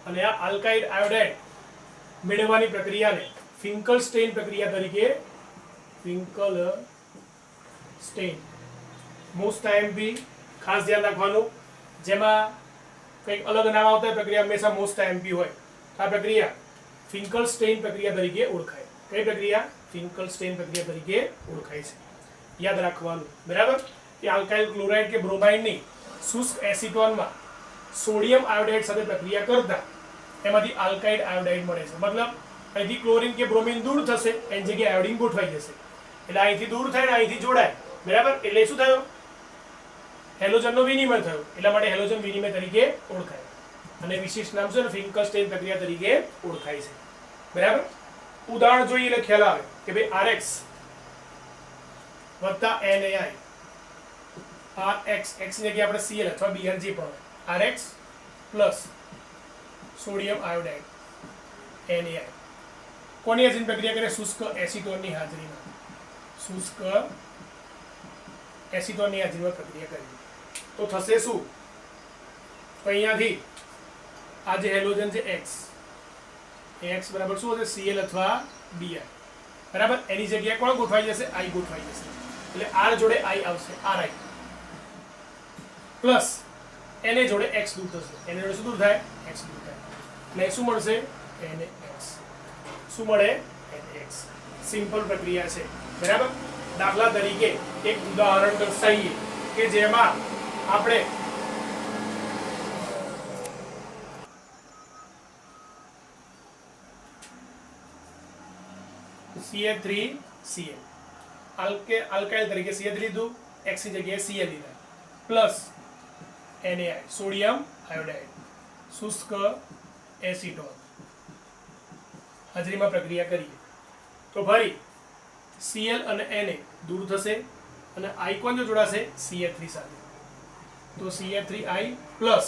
અને આ આલ્કાઇલ આયોડાઇડ મેળવવાની પ્રક્રિયાને ફિંકલસ્ટેઇન પ્રક્રિયા તરીકે, ફિંકલસ્ટેઇન મોસ્ટ આઈએમપી ખાસ ધ્યાન રાખવાનું, જેમાં કંઈક અલગ નામ આવતા હોય પ્રક્રિયા હંમેશા મોસ્ટ આઈએમપી હોય. આ પ્રક્રિયા ફિંકલસ્ટેઇન પ્રક્રિયા તરીકે ઓળખાય. કઈ પ્રક્રિયા? ફિંકલસ્ટેઇન પ્રક્રિયા તરીકે ઓળખાય છે. યાદ રાખવાનું. બરાબર, કે આલ્કાઇલ ક્લોરાઇડ કે બ્રોમાઇડની શુષ્ક એસિટોનમાં સોડિયમ આયોડાઇડ સાથે પ્રક્રિયા કરતા એમાંથી આલ્કાઇલ આયોડાઇડ મળે છે. મતલબ અહીંથી ક્લોરીન કે બ્રોમિન દૂર થશે, એની જગ્યાએ આયોડિન ગોઠવાઈ જશે. એટલે અહીંથી દૂર થાય ને અહીંથી જોડાય. બરાબર, એટલે શું થયું? હેલોજનનો વિનિમય થયો. એટલા માટે હેલોજન વિનિમય તરીકે ઓળખાય. અને વિશિષ્ટ નામ છે ને ફિંકલસ્ટેઇન પ્રક્રિયા તરીકે ઓળખાય છે. બરાબર, ઉદાહરણ જોઈએ એટલે ખ્યાલ આવે કે ભાઈ RX વત્તા NaI, RX X ની જગ્યાએ આપણે Cl અથવા Br જે પણ RX plus sodium iodide NaI કોની હાજરીમાં પ્રક્રિયા કરે? શુષ્ક એસિટોનની હાજરીમાં. શુષ્ક એસિટોનની હાજરીમાં પ્રક્રિયા કરી તો થશે શું? તો અહીંયાથી આ જે હેલોજન છે X, X બરાબર શું હશે? Cl અથવા Br. બરાબર, એની જગ્યાએ કોણ ગોઠવાઈ જશે? I ગોઠવાઈ જશે. એટલે R જોડે I આવશે, RI પ્લસ Na જોડે X દૂર થશે. Na જોડે શું દૂર થાય? X દૂર થાય. એટલે શું મળશે? NaX. શું મળે? NaX. સિમ્પલ પ્રક્રિયા છે. બરાબર, દાખલા તરીકે એક ઉદાહરણ દર્શાવીએ કે જેમાં આપણે CH3Cl આલ્કાઇલ તરીકે CH લીધું, X ની જગ્યાએ Cl લીધા, પ્લસ NaI સોડિયમ આયોડાઇડ, શુષ્ક એસિટોન હાજરીમાં પ્રક્રિયા કરીએ તો ફરી Cl અને Na દૂર થશે અને આઇકોન જો જોડાશે CH3 સાથે તો CH3I પ્લસ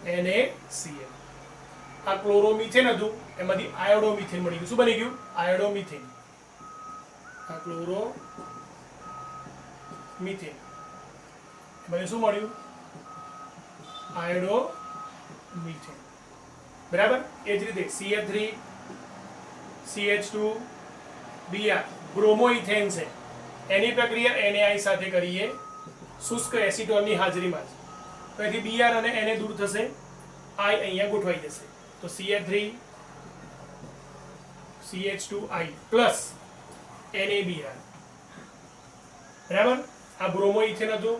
NaCl. આ ક્લોરોમિથેન હતું એમાંથી આયોડોમિથેન મળી ગયું. શું બની ગયું? આયોડોમિથેન. આ ક્લોરોમિથેન એમાંથી શું મળ્યું? આયોડોમિથેન. બરાબર. એ જ રીતે CH3 CH2 Br બ્રોમોઇથેન છે એની પ્રક્રિયા NaI સાથે કરીએ શુષ્ક એસિટોનની હાજરીમાં જ તો અહીંથી Br અને Na દૂર થશે, I અહીંયા ગોઠવાઈ જશે તો CH3 CH2I પ્લસ NaBr. બરાબર. આ બ્રોમોઇથેન હતું.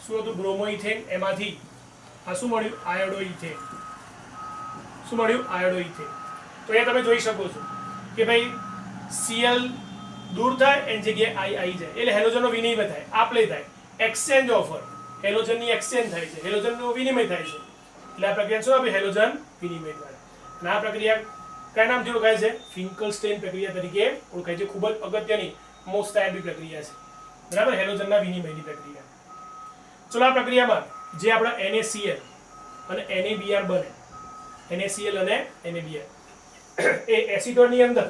શું હતું? બ્રોમોઇથેન. એમાંથી આ શું મળ્યું? આયોડોઇથેન. શું મળ્યું? આયોડોઇથેન. તો અહીંયા તમે જોઈ શકો છો કે ભાઈ Cl દૂર થાય એની જગ્યાએ I આવી જાય એટલે હેલોજનનો વિનિમય થાય, આપલે થાય, એક્સચેન્જ ઓફર, હેલોજનની એક્સચેન્જ થાય છે, હેલોજનનો વિનિમય થાય છે એટલે આ પ્રક્રિયા શું આપણે હેલોજન વિનિમય દ્વારા. અને આ પ્રક્રિયા કયા નામથી ઓળખાય છે? ફિંકલસ્ટેઇન પ્રક્રિયા તરીકે ઓળખાય છે. ખૂબ જ અગત્યની મોસ્ટ આઈએમપી પ્રક્રિયા છે. બરાબર. હેલોજનના વિનિમયની પ્રક્રિયા. ચલો આ પ્રક્રિયામાં જે આપણા NaCl અને NaBr બને, NaCl અને NaBr એ એસિટોનની અંદર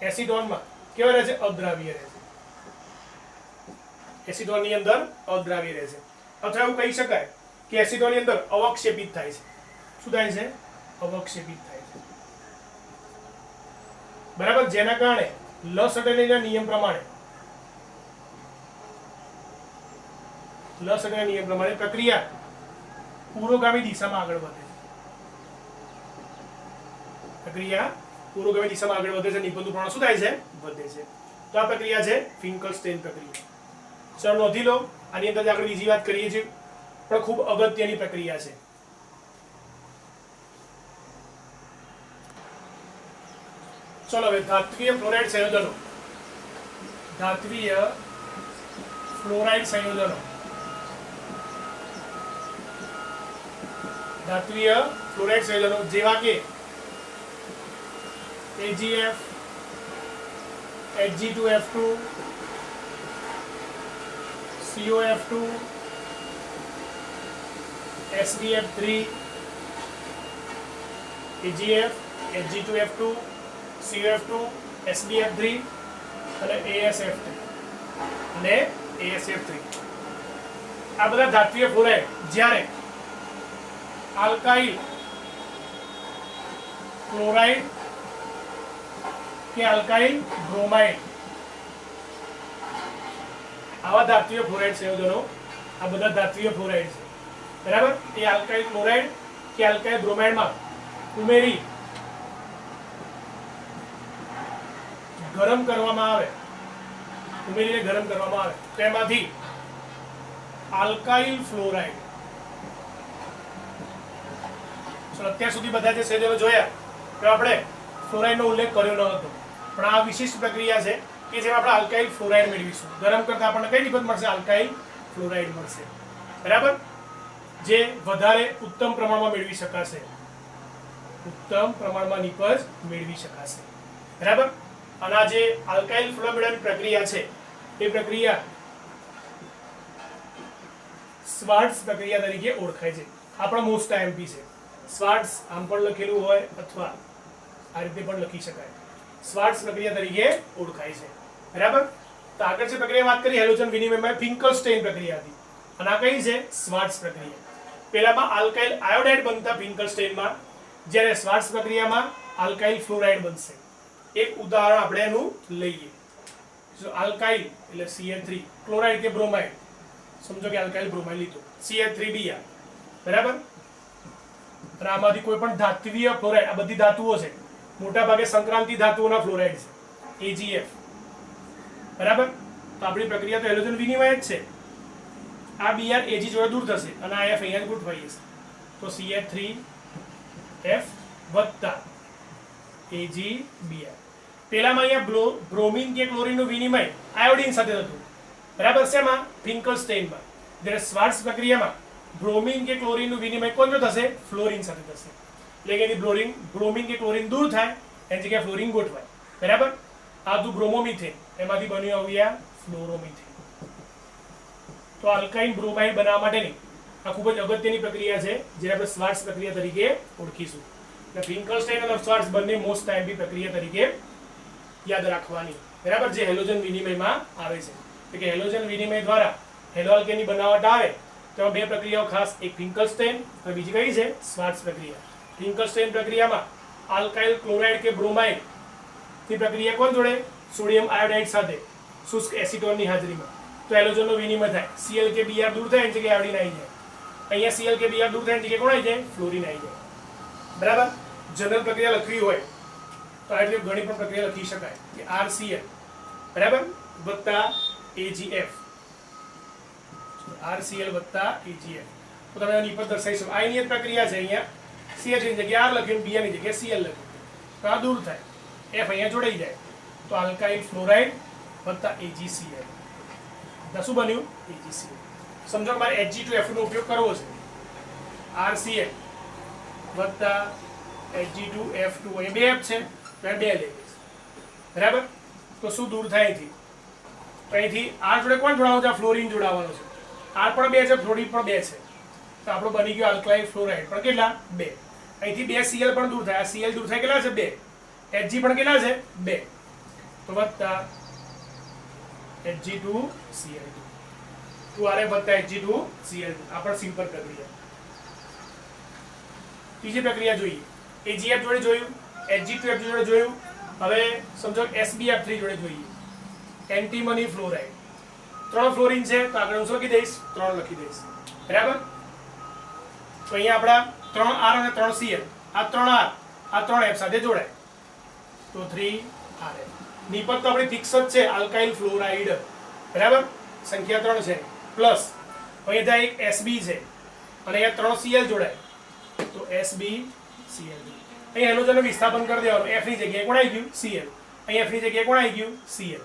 એસિટોનમાં કેવા રહે છે? અદ્રાવ્ય રહે છે. એસિટોનની અંદર અદ્રાવ્ય રહે છે. અથવા એવું કહી શકાય કે એસિટોનની અંદર અવક્ષેપિત થાય છે. શું થાય છે? અવક્ષેપિત થાય છે. બરાબર. જેના કારણે લસટનીના નિયમ પ્રમાણે પ્રક્રિયા પુરોગામી દિશામાં આગળ વધે છે. પ્રક્રિયા પુરોગામી દિશામાં આગળ વધે છે. નિબંધનું પ્રમાણ શું થાય છે? વધે છે. તો આ પ્રક્રિયા છે ફિંકલસ્ટેઇન પ્રક્રિયા. ચલો નોંધી લો. આની અંદર આગળ બીજી વાત કરીએ છીએ પણ ખૂબ અગત્યની પ્રક્રિયા છે. ચલો હવે ધાત્વિય ફ્લોરાઇડ સંયોજનો. ધાત્વિય ફ્લોરાઇડ સંયોજનો. ધાત્વિય ફ્લોરાઇડ સંયોજનો જેવા કે AgF, Hg2F2, COF2, SbF3, AgF, Hg2F2, COF2, SbF3 અને AsF3 અને AsF3. આ બધા ધાત્વિય ફ્લોરાઇડ જ્યારે આલ્કાઇલ ક્લોરાઇડ કે આલ્કાઇલ બ્રોમાઇડ આવા ધાત્વિય ફ્લોરાઇડ સંયોજનો, આ બધા ધાત્વિય ફ્લોરાઇડ છે. બરાબર. એ આલ્કાઇલ ક્લોરાઇડ કે આલ્કાઇલ બ્રોમાઇડમાં ઉમેરી ગરમ કરવામાં આવે, ઉમેરીને ગરમ કરવામાં આવે તો એમાંથી આલ્કાઇલ ફ્લોરાઇડ. અત્યાર સુધી બધા જે સંયોજનો જોયા તો આપણે ફ્લોરાઇડનો ઉલ્લેખ કર્યો ન હતો પણ આ વિશિષ્ટ પ્રક્રિયા છે કે જેમાં આપણે આલ્કાઇલ ફ્લોરાઇડ મેળવીશું. ગરમ કરતા આપણને કઈ નિપજ મળશે? આલ્કાઇલ ફ્લોરાઇડ મળશે. બરાબર. જે વધારે ઉત્તમ પ્રમાણમાં મેળવી શકાશે, ઉત્તમ પ્રમાણમાં નિપજ મેળવી શકાશે. બરાબર. અને આ જે આલ્કાઇલ ફ્લોરાઇડની પ્રક્રિયા છે એ પ્રક્રિયા સ્વાર્ટ્ઝ પ્રક્રિયા તરીકે ઓળખાય છે. આપણા મોસ્ટ આઈએમપી છે. સ્વાર્ટ્ઝ આમ પણ લખેલું હોય અથવા આ રીતે પણ લખી શકાય. સ્વાર્ટ્ઝ પ્રક્રિયા તરીકે ઓળખાય છે. બરાબર. તો આગળ જે પ્રક્રિયા વાત કરી હેલોજન વિનિમયમાં ફિંકલસ્ટેઇન પ્રક્રિયા હતી અને આ કઈ છે? સ્વાર્ટ્ઝ પ્રક્રિયા. પહેલામાં આલ્કાઇલ આયોડાઇડ બનતા ફિંકલસ્ટેઇનમાં, જ્યારે સ્વાર્ટ્ઝ પ્રક્રિયામાં આલ્કાઇલ ફ્લોરાઇડ બનશે. એક ઉદાહરણ આપણે એનું લઈએ. જો આલ્કાઇલ એટલે CH3, ક્લોરાઇડ કે બ્રોમાઇડ, સમજો કે આલ્કાઇલ બ્રોમાઇડ લીધું, CH3Br. બરાબર. અને આમાંથી કોઈ પણ ધાત્વિય ફ્લોરાઇડ, આ બધી ધાતુઓ છે, મોટા ભાગે સંક્રાંતિ ધાતુઓના ફ્લોરાઇડ છે, AgF. બરાબર. તો આપણી પ્રક્રિયા તો હેલોજન વિનિમય જ છે. આ Br Ag જોડે દૂર થશે અને આ F અહીંયા ગોઠવાઈ જશે તો CH3F વત્તા AgBr. પેલામાં અહીંયા બ્રોમિન કે ક્લોરીનનું વિનિમય આયોડિન સાથે થતું, બરાબર? શેમાં? ફિંકલસ્ટેઇનમાં. જ્યારે શ્વાર્ટ્ઝ પ્રક્રિયામાં બ્રોમિન કે ક્લોરીનનું વિનિમય કોણ થશે? ફ્લોરિન સાથે થશે. એટલે કે બ્રોમિન કે ક્લોરીન દૂર થાય, એની જગ્યાએ ફ્લોરિન ગોઠવાય, બરાબર? આ હતું બ્રોમોમિથેન, એમાંથી બન્યું આવ્યા ફ્લોરોમિથેન. તો આલ્કાઇન બ્રોમાઇડ બનાવવા માટેની આ ખૂબ જ અગત્યની પ્રક્રિયા છે, જે આપણે શ્વાર્ટ્ઝ પ્રક્રિયા તરીકે ઓળખીશું. એટલે ફિંકલસ્ટેઇન અને શ્વાર્ટ્ઝ બંને મોસ્ટ ટાઈમની પ્રક્રિયા તરીકે યાદ રાખવાની, બરાબર? જે હેલોજન વિનિમયમાં આવે છે. એટલે કે હેલોજન વિનિમય દ્વારા હેલોઆલ્કેનની બનાવટ આવે તો બે પ્રક્રિયાઓ ખાસ, એક ફિંકલસ્ટેઇન અને બીજી કઈ છે? શ્વાર્ટ્ઝ પ્રક્રિયા. ફિંકલસ્ટેઇન પ્રક્રિયામાં આલ્કાઇલ ક્લોરાઇડ કે બ્રોમાઇડ ની પ્રક્રિયા કોણ જોડે? સોડિયમ આયોડાઇડ સાથે શુષ્ક એસિટોનની હાજરીમાં. તો હેલોજનનો વિનિમય થાય, Cl કે Br દૂર થાય, એની જગ્યાએ આયોડિન આવી જાય. અહીંયા Cl કે Br દૂર થાય, એની જગ્યાએ કોણ આવી જાય? ફ્લોરિન આવી જાય, બરાબર? જનરલ પ્રક્રિયા લખવી હોય તો આ રીતે ઘણી પણ પ્રક્રિયા લખી શકાય કે RCl, બરાબર, વત્તા AgF, RCl વત્તા AgF. તો તમે આની પર દર્શાવી શકો. આ એની પ્રક્રિયા છે. અહીંયા CH ની જગ્યાએ R લખ્યું, Br ની જગ્યાએ Cl લખ્યું, તો આ દૂર થાય, F અહીંયા જોડાઈ જાય, તો આલ્કાઇલ ફ્લોરાઇડ વત્તા AgCl. તો શું બન્યું? AgCl. સમજો કે મારે Hg2F નો ઉપયોગ કરવો છે, RCl વત્તા Hg2F2, અહીં બે F છે, તો બે લઈ લઈશ, બરાબર? તો શું દૂર થાય અહીંથી? તો અહીંથી R જોડે કોણ જોડાવવાનું છે? ફ્લોરિન જોડાવવાનો છે. R પણ બે છે, ફ્લોરિન પણ બે છે, તો આપણો બની ગયો આલ્કાઇલ ફ્લોરાઇડ. પણ કેટલા? બે. અહીંથી બે Cl પણ દૂર થાય, આ Cl દૂર થાય કેટલા છે? બે. Hg પણ કેટલા છે? બે. તો વત્તા Hg2Cl2, 2Rf વત્તા Hg2Cl2. આ પણ સિમ્પલ પ્રક્રિયા. ત્રીજી પ્રક્રિયા જોઈએ, AgF જોડે જોયું, Hg2F જોડે જોયું. હવે સમજો SbF3 જોડે જોઈએ, એન્ટીમની ફ્લોરાઇડ. 3 ફ્લોરિન છે, તો આગળ હું શું લખી દઈશ? 3 લખી દઈશ, બરાબર? તો અહીંયા આપણા 3R અને 3Cl, આ 3R આ 3F સાથે જોડાય, તો 3Rf. નિપજ તો આપણી ફિક્સ જ છે, આલ્કાઇલ ફ્લોરાઇડ, બરાબર? સંખ્યા 3 છે, પ્લસ અહીંયા એક Sb છે અને અહીંયા 3Cl જોડાય, તો SbCl2. અહીં હેલોજનનું વિસ્થાપન કરી દેવાનું, F ની જગ્યાએ કોણ આવી ગયું? Cl. અહીં F ની જગ્યાએ કોણ આવી ગયું? Cl.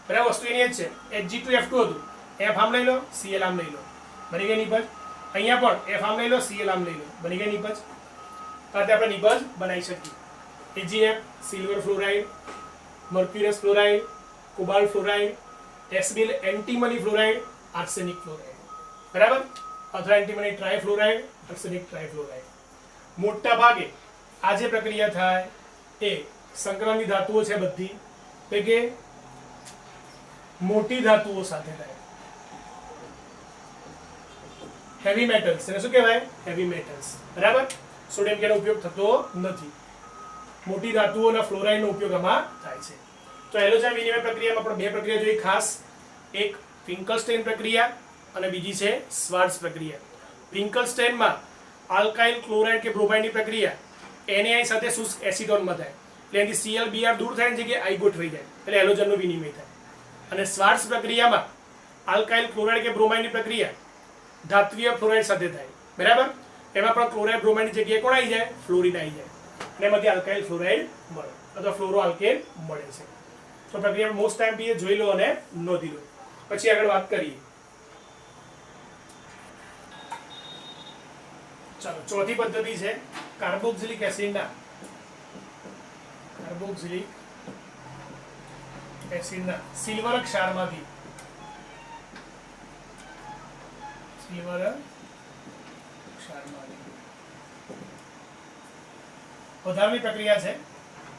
બરાબર? વસ્તુ એની જ છે. Hg2F2 હતું, F આમ લઈ લો, Cl આમ લઈ લો, બની ગઈ નિપજ. અહીંયા પણ F આમ લઈ લો, Cl આમ લઈ લો, બની ગઈ નિપજ. તો આપણે નિપજ બનાવી શકીએ. AgF silver fluoride, mercurous fluoride, cobalt fluoride, Sb antimony fluoride, arsenic fluoride, બરાબર? અથવા એન્ટીમની ટ્રાઇફ્લોરાઇડ, આર્સેનિક ટ્રાઇફ્લોરાઇડ. મોટા ભાગે આ જે પ્રક્રિયા થાય એ સંક્રમની ધાતુઓ છે બધી, એટલે કે મોટી ધાતુઓ સાથે થાય. હેવી મેટલ્સ, એને શું કહેવાય? હેવી મેટલ્સ, બરાબર? સોડિયમ કેનો ઉપયોગ થતો નથી. મોટી ધાતુઓના ફ્લોરાઇડનો ઉપયોગ આમાં થાય છે. તો હેલોજન વિનિમય પ્રક્રિયામાં આપણે બે પ્રક્રિયા જોઈ ખાસ, એક ફિંકલસ્ટેઇન પ્રક્રિયા અને બીજી છે શ્વાર્ટ્ઝ પ્રક્રિયા. ફિંકલસ્ટેઇનમાં આલ્કાઇલ ક્લોરાઇડ કે બ્રોમાઇડની પ્રક્રિયા NaI સાથે શુષ્ક એસિટોનમાં થાય, એટલે એનાથી Cl Br દૂર થાય, એની જગ્યાએ I ગોઠવાઈ જાય, એટલે હેલોજનનો વિનિમય થાય. અને શ્વાર્ટ્ઝ પ્રક્રિયામાં આલ્કાઇલ ક્લોરાઇડ કે બ્રોમાઇડની પ્રક્રિયા ધાત્વિય ફ્લોરાઇડ સાથે થાય, બરાબર? એમાં પણ ક્લોરાઇડ બ્રોમાઇડની જગ્યાએ કોણ આવી જાય? ફ્લોરિન આવી જાય, અને એમાંથી આલ્કાઇલ ફ્લોરાઇડ મળે અથવા ફ્લોરોઆલ્કેન મળે છે. તો પ્રક્રિયા મોસ્ટ ટાઈમ પીએ જોઈ લો અને નોંધી લો. પછી આગળ વાત કરીએ. ચાલો, ચોથી પદ્ધતિ છે કાર્બોક્સિલિક એસિડના સિલ્વર ક્ષારમાંથી વધારાની પ્રક્રિયા છે,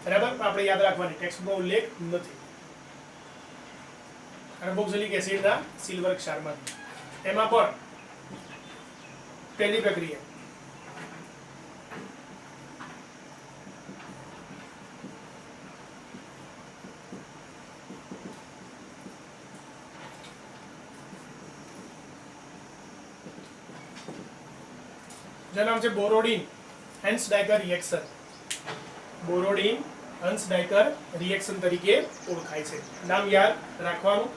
બરાબર? આપણે યાદ રાખવાની, ટેક્સ્ટમાં ઉલ્લેખ નથી. કાર્બોક્સિલિક એસિડના સિલ્વર ક્ષારમાંથી, એમાં પણ પહેલી પ્રક્રિયા જેનું નામ છે બોરોડિન હેન્સ ડાયકર રિએક્શન. બોરોડિન હન્સ ડાયકર રિએક્શન તરીકે ઓળખાય છે. નામ યાદ રાખવાનું,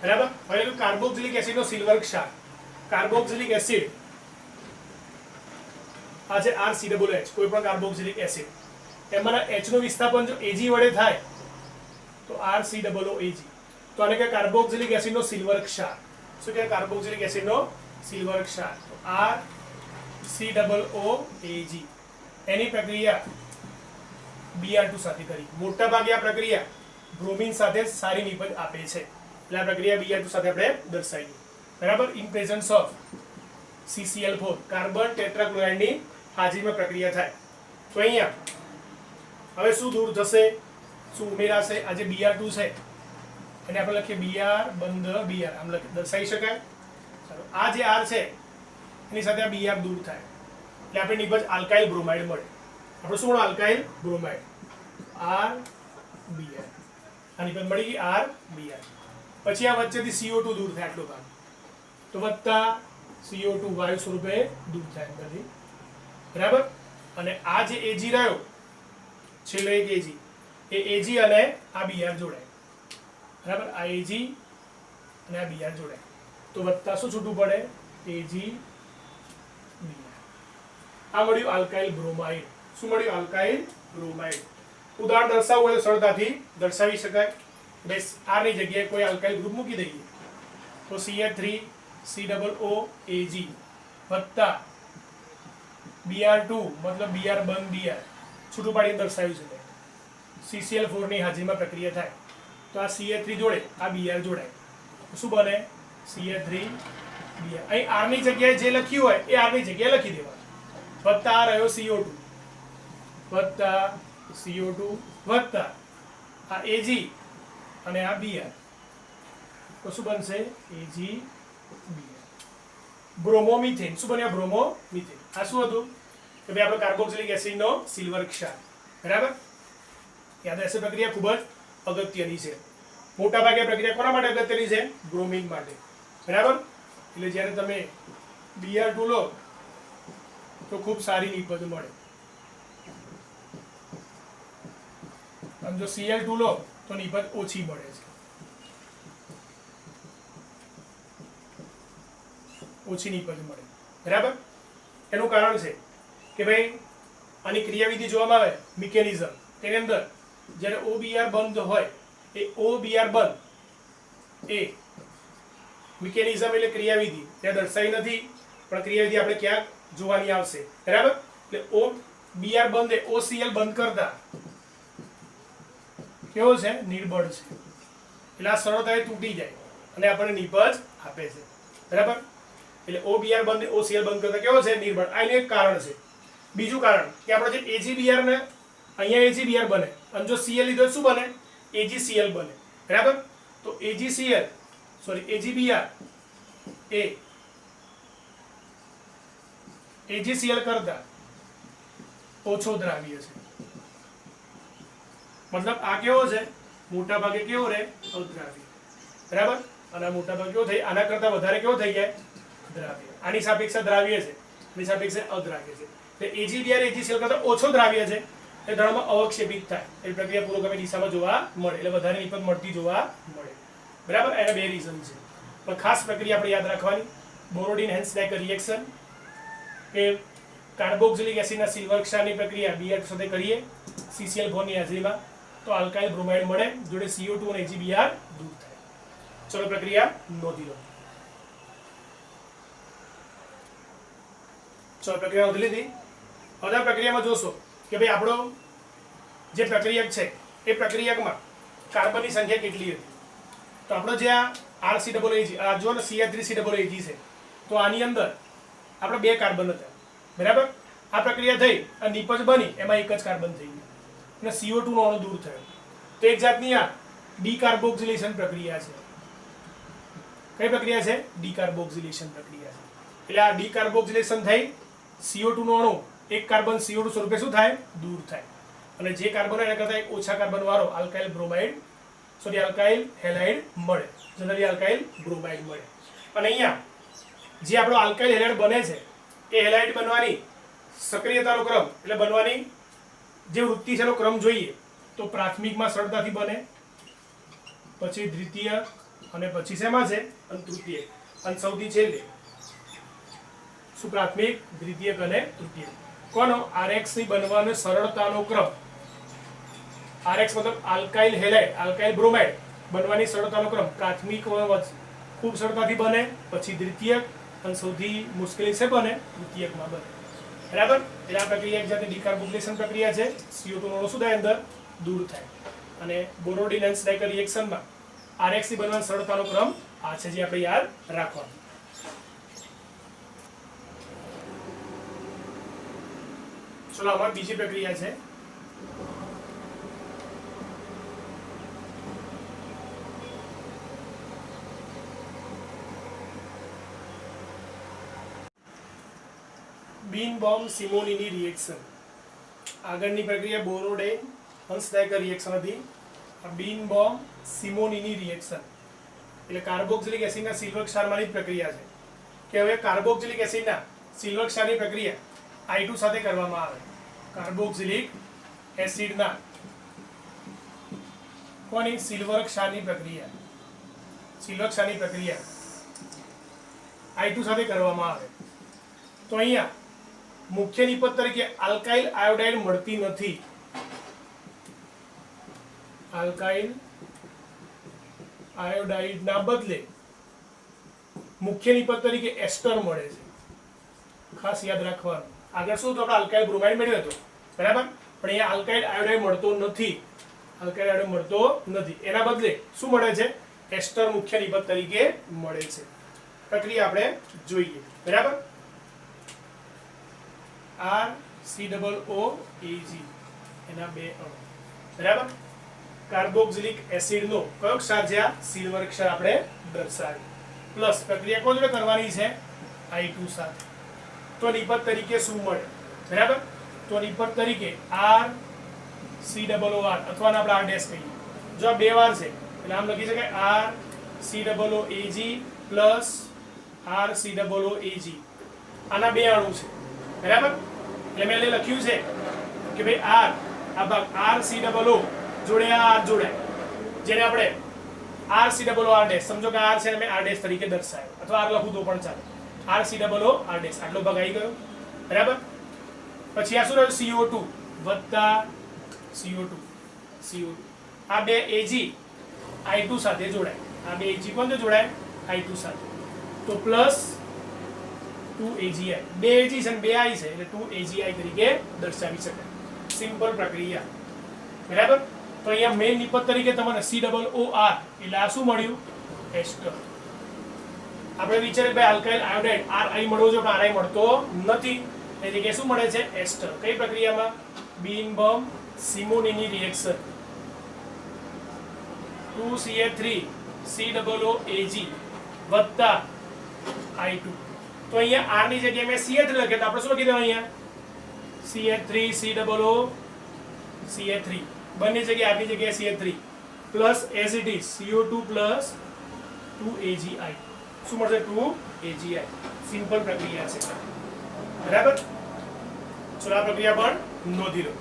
બરાબર? હવે કાર્બોક્સિલિક એસિડનો સિલ્વર ક્ષાર. કાર્બોક્સિલિક એસિડ આ છે RCOOH, કોઈ પણ કાર્બોક્સિલિક એસિડ, એમાંના H નું વિસ્થાપન જો Ag વડે થાય તો RCOOAG. તો આને કે કાર્બોક્સિલિક એસિડનો સિલ્વર ક્ષાર. શું કે કાર્બોક્સિલિક એસિડનો સિલ્વર ક્ષાર. તો RCOOAG એની પ્રક્રિયા Br2 સાથે કરી. મોટા ભાગે આ પ્રક્રિયા બ્રોમિન સાથે સારી નિપજ આપે છે. એટલે આ પ્રક્રિયા Br2 સાથે આપણે દર્શાવીએ. બરાબર. In presence of CCl4 carbon ટેટ્રાક્લોરાઇડની હાજરીમાં પ્રક્રિયા થાય. તો અહીંયા હવે શું દૂર થશે, શું ઉમેરાશે? આ જે Br2 છે એને આપણે લખીએ Br બંધ Br, આમ દર્શાવી શકાય. ચાલો, આ જે R છે એની સાથે આ Br દૂર થાય એટલે આપણે નિપજ આલ્કાઇલ બ્રોમાઇડ મળે. આપણે શું મળે? Alkyl bromide RBr. આ નિપજ મળી ગઈ RBr. પછી આ વચ્ચેથી CO2 દૂર થાય આટલો ભાગ, તો વત્તા CO2 વાયુ સ્વરૂપે દૂર થાય અંદરથી. બરાબર. અને આ જે Ag રહ્યો છેલ્લો એક Ag, એ Ag અને આ Br જોડાય. બરાબર. આ Ag અને આ Br જોડાય તો વત્તા શું છૂટું પડે? Ag Br. આ મળ્યું આલ્કાઇલ બ્રોમાઇડ. શું મળ્યું? Alkyl bromide. ઉદાહરણ દર્શાવવું હોય તો સરળતાથી દર્શાવી શકાય. બસ R ની જગ્યાએ કોઈ આલ્કાઇલ ગ્રુપ મૂકી દઈએ તો CH3COOAG વત્તા Br2 મતલબ Br બંધ Br છૂટું પાડીને દર્શાવી શકાય. CCl4 ની હાજરીમાં પ્રક્રિયા થાય તો આ CH3 જોડે આ Br જોડાય તો શું બને? CH3Br. અહીં R ની જગ્યાએ જે લખ્યું હોય એ R ની જગ્યાએ લખી દેવાનું. વત્તા આ રહ્યો CO2 વત્તા CO2 વત્તા આ Ag અને આ Br તો શું બનશે? Ag Br. બ્રોમોમિથેન. શું બન્યા? બ્રોમોમિથેન. આ શું હતું કે ભાઈ આપણે કાર્બોક્સિલિક એસિડનો સિલ્વર ક્ષાર. બરાબર. યાદ રહેશે. પ્રક્રિયા ખૂબ જ અગત્યની છે. મોટા ભાગે પ્રક્રિયા કોના માટે અગત્યની છે? બ્રોમિન માટે. બરાબર. એટલે જ્યારે તમે Br2 લો તો ખૂબ સારી નિપજ મળે. અને જો Cl2 લો તો નિપજ ઓછી મળે છે. ઓછી નિપજ મળે. બરાબર. એનું કારણ છે કે ભાઈ આની ક્રિયાવિધિ જોવામાં આવે મિકેનિઝમ, તેની અંદર જ્યારે OBr બંધ હોય એ OBr બંધ એ મિકેનિઝમ એટલે ક્રિયાવિધિ ત્યાં દર્શાવી નથી, પણ ક્રિયાવિધિ આપણે ક્યાંક જોવાની આવશે. બરાબર. એટલે OBr બંધ એ OCl બંધ કરતા કેવો છે? નિર્બળ છે. એટલે આ સરળતાથી તૂટી જાય અને આપણને નિપજ આપે છે. બરાબર. એટલે OBr બંધ OCl બંધ કરતા કેવો છે? નિર્બળ. આ એનું એક કારણ છે. બીજું કારણ કે આપણે જે AgBr ને અહીંયા AgBr બને અને જો Cl લીધો શું બને? AgCl બને. બરાબર. તો AgBr એ AgCl કરતા ઓછો દ્રાવ્ય છે. મતલબ આ કેવો છે? મોટા ભાગે કેવો રહે? અદ્રાવ્ય. બરાબર. અને મોટા ભાગે કેવો થઈ? આના કરતા વધારે કેવો થઈ જાય? દ્રાવ્ય. આની સાપેક્ષે દ્રાવ્ય છે, આની સાપેક્ષે અદ્રાવ્ય છે. એટલે AgBr AgCl કરતા ઓછો દ્રાવ્ય છે એ દ્રવમાં અવક્ષેપિત થાય. એ પ્રક્રિયા પૂર્વગામી દિશામાં જોવા મળે એટલે વધારે નિપજ મળતી જોવા મળે. બરાબર. એના બે રીઝન છે. પણ ખાસ પ્રક્રિયા આપણે યાદ રાખવાની બોરોડિન હેન્સડાયક રિએક્શન કે કાર્બોક્સિલિક એસિડના સિલ્વર ક્ષારની પ્રક્રિયા Br2 સાથે કરીએ CCl4 ની હાજરીમાં તો આલ્કાઇલ બ્રોમાઇડ મળે, જોડે CO2 અને AgBr દૂર થાય. ચલો પ્રક્રિયા નોંધી લો. ચલો પ્રક્રિયા નોંધી લીધી. હવે આ પ્રક્રિયામાં જોશો કે ભાઈ આપણો જે પ્રક્રિયક છે એ પ્રક્રિયકમાં કાર્બનની સંખ્યા કેટલી હતી. તો આપણો જે આ RCOOAG આ જો ને CH3COOAG છે તો આની અંદર આપણે બે કાર્બન હતા. બરાબર. આ પ્રક્રિયા થઈ અને નિપજ બની એમાં એક જ કાર્બન થઈ ગયું અને CO2 નો અણુ દૂર થયો. તો એક જાતની આ ડીકાર્બોક્સિલેશન પ્રક્રિયા છે. કઈ પ્રક્રિયા છે? ડીકાર્બોક્સિલેશન પ્રક્રિયા છે. એટલે આ ડીકાર્બોક્સિલેશન થઈ CO2 નો અણુ એક કાર્બન CO2 સ્વરૂપે શું થાય? દૂર થાય. અને જે કાર્બન એના કરતા એક ઓછા કાર્બન વાળો આલ્કાઇલ બ્રોમાઇડ આલ્કાઇલ હેલાઇડ મળે. જનરલી આલ્કાઇલ બ્રોમાઇડ મળે. અને અહીંયા જે આપણો આલ્કાઇલ હેલાઇડ બને છે એ હેલાઇડ બનવાની સક્રિયતાનો ક્રમ એટલે બનવાની જે વૃત્તિ છે એનો ક્રમ જોઈએ તો પ્રાથમિકમાં સરળતાથી બને, પછી દ્વિતીય અને પછી શેમાં છે? અને તૃતીય. અને સૌથી છેલ્લે શું? પ્રાથમિક, દ્વિતીયક અને તૃતીય. કોનો? RX ની બનવાનો સરળતાનો ક્રમ RX मतलब આલ્કાઇલ હેલાઇડ આલ્કાઇલ બ્રોમાઇડ બનવાની સરળતાનો ક્રમ પ્રાથમિક ખૂબ સરળતાથી બને, પછી દ્વિતીયક અને સૌથી મુશ્કેલી છે બને તૃતીયકમાં બને. બરાબર. એટલે આ પ્રક્રિયા એક જાતની ડિકાર્બોક્સિલેશન પ્રક્રિયા છે. CO2 નો શું થાય અંદર દૂર થાય અને બોરોડિન અને સ્ટાઇકર રિએક્શનમાં RX ની બનવાની સરળતાનો ક્રમ આ છે જે આપણે યાદ રાખવાનું. ચલો આમાં બીજી પ્રક્રિયા છે બીન બોમ્બ સિમોનીની રિએક્શન. આગળની પ્રક્રિયા બોરોડેન હન્સડાયકર રિએક્શન હતી. આ બીન બોમ્બ સિમોનીની રિએક્શન એટલે કાર્બોક્સિલિક એસિડના સિલ્વર ક્ષારમાંની પ્રક્રિયા છે કે હવે કાર્બોક્સિલિક એસિડના સિલ્વર ક્ષારની પ્રક્રિયા I2 સાથે કરવામાં આવે. કાર્બોક્સિલિક એસિડના કોની સિલ્વર ક્ષારની પ્રક્રિયા I2 સાથે કરવામાં આવે. તો અહીંયા મુખ્ય નિપજ તરીકે આલ્કાઇલ આયોડાઇડ મળતી નથી. આલ્કાઇલ આયોડાઇડના બદલે મુખ્ય નિપજ તરીકે એસ્ટર મળે છે. ખાસ યાદ રાખવાનું. આગળ શું તો આપણે આલ્કાઇલ બ્રોમાઇડ મેળવ્યો હતો બરાબર, પણ અહીંયા આલ્કાઇલ આયોડાઇડ મળતો નથી. એના બદલે શું મળે છે? એસ્ટર મુખ્ય નિપજ તરીકે મળે છે. પ્રક્રિયા આપણે જોઈએ બરાબર. RCOOAG એના બે અણુ બરાબર. કાર્બોક્સિલિક એસિડનો કયો ક્ષાર છે? આ સિલ્વર ક્ષાર આપણે દર્શાવી. પ્લસ પ્રક્રિયા કોણ જોડે કરવાની છે? I2 સાથે. તો નિપજ તરીકે શું મળે બરાબર? તો નિપજ તરીકે RCOOR અથવા આપણે R ડેશ કહીએ. જો આ બે વાર છે એટલે આમ લખી શકાય RCOOAG પ્લસ RCOOAG. આના બે અણુ છે બરાબર. એટલે મેં લખ્યું છે કે ભાઈ R આ ભાગ RCOO જોડે આ R જોડાય, જેને આપણે RCOOR ડેશ સમજો કે R છે ને મેં R ડેશ તરીકે દર્શાવ્યો, અથવા R લખું તો પણ ચાલે. RCOOR ડેશ આટલો ભાગ આવી ગયો બરાબર. પછી આ શું રહ્યું? CO2 વત્તા CO2. આ બે AG I2 સાથે જોડાય. આ બે AG કોણ જોડાય? I2 સાથે. તો પ્લસ 2AgI. બે AG છે ને બે I છે એટલે 2AgI તરીકે દર્શાવી શકાય. સિમ્પલ પ્રક્રિયા બરાબર. તો અહીંયા મેઇન નિપજ તરીકે તમને COOR એટલે આ શું મળ્યું? એસ્ટર. આપણે વિચારીએ ભાઈ આલ્કાઇલ આયોડાઇડ RI મળવો જોઈએ પણ RI મળતો નથી. એ જગ્યાએ શું મળે છે? એસ્ટર. કઈ પ્રક્રિયામાં? બીન બોમ્બ સિમોનીની રિએક્શન. 2CH3COOAG વત્તા I2. તો અહીંયા R ની જગ્યાએ મેં CH3 લખ્યો તો આપણે શું લખી દેવાનું? અહીંયા CH3COO CH3 બંને જગ્યાએ R ની જગ્યાએ CH3 plus as it is CO2 plus 2AgI. શું મળશે? 2AgI. સિમ્પલ પ્રક્રિયા છે બરાબર. ચલો આ પ્રક્રિયા પણ નોંધી લો.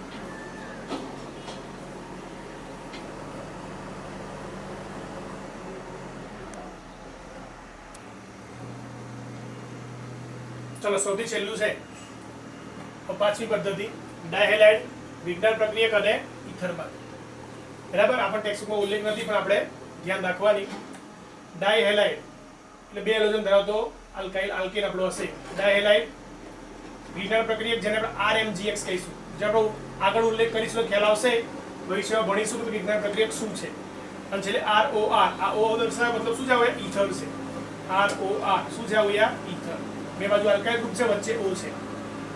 ચલો સૌથી છેલ્લું છે પાંચમી પદ્ધતિ ડાયહેલાઇડ વિજ્ઞાન પ્રક્રિયક અને ઇથરમાં બરાબર. આપણને ટેક્સ્ટબુકમાં ઉલ્લેખ નથી પણ આપણે ધ્યાન રાખવાની. ડાયહેલાઇડ એટલે બે હેલોજન ધરાવતો આલ્કાઇલ આલ્કેન આપણો હશે. ડાયહેલાઇડ વિજ્ઞાન પ્રક્રિયક જેને આપણે RMGX કહીશું. જે આપણે આગળ ઉલ્લેખ કરીશું ખ્યાલ આવશે. ભવિષ્યમાં ભણીશું કે વિજ્ઞાન પ્રક્રિયક શું છે. અને છેલ્લે ROR. આ O દર્શાવે મતલબ શું છે? હવે ઇથર છે. ROR શું છે? અહીંયા ઇથર. બે બાજુ આલ્કાઇલ ગ્રુપ છે, વચ્ચે O છે.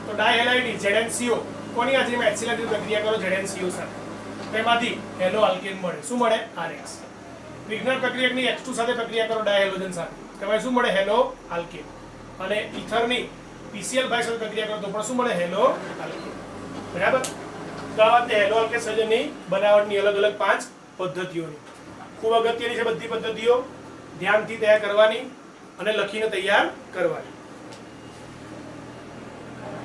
તો ડાયહેલાઇડ ZnCO કોની હાજરીમાં એચસીએલ પ્રક્રિયા કરો ZnCO સાથે, તેમાંથી હેલો આલ્કેન મળે. શું મળે? RX. વિજ્ઞાન પ્રક્રિયકની H2 સાથે પ્રક્રિયા કરો ડાયહેલોજન સાથે, તેમાં શું મળે? Hello alkane. અને ઇથરની PCl ભાઈ સાથે પ્રક્રિયા કરો તો પણ શું મળે? Hello alkane. બરાબર. તો આ વાત હેલો આલ્કેન સર્જનની બનાવટની અલગ અલગ 5 પદ્ધતિઓની ખૂબ અગત્યની છે. બધી પદ્ધતિઓ ધ્યાનથી તૈયાર કરવાની અને લખીને તૈયાર કરવાની.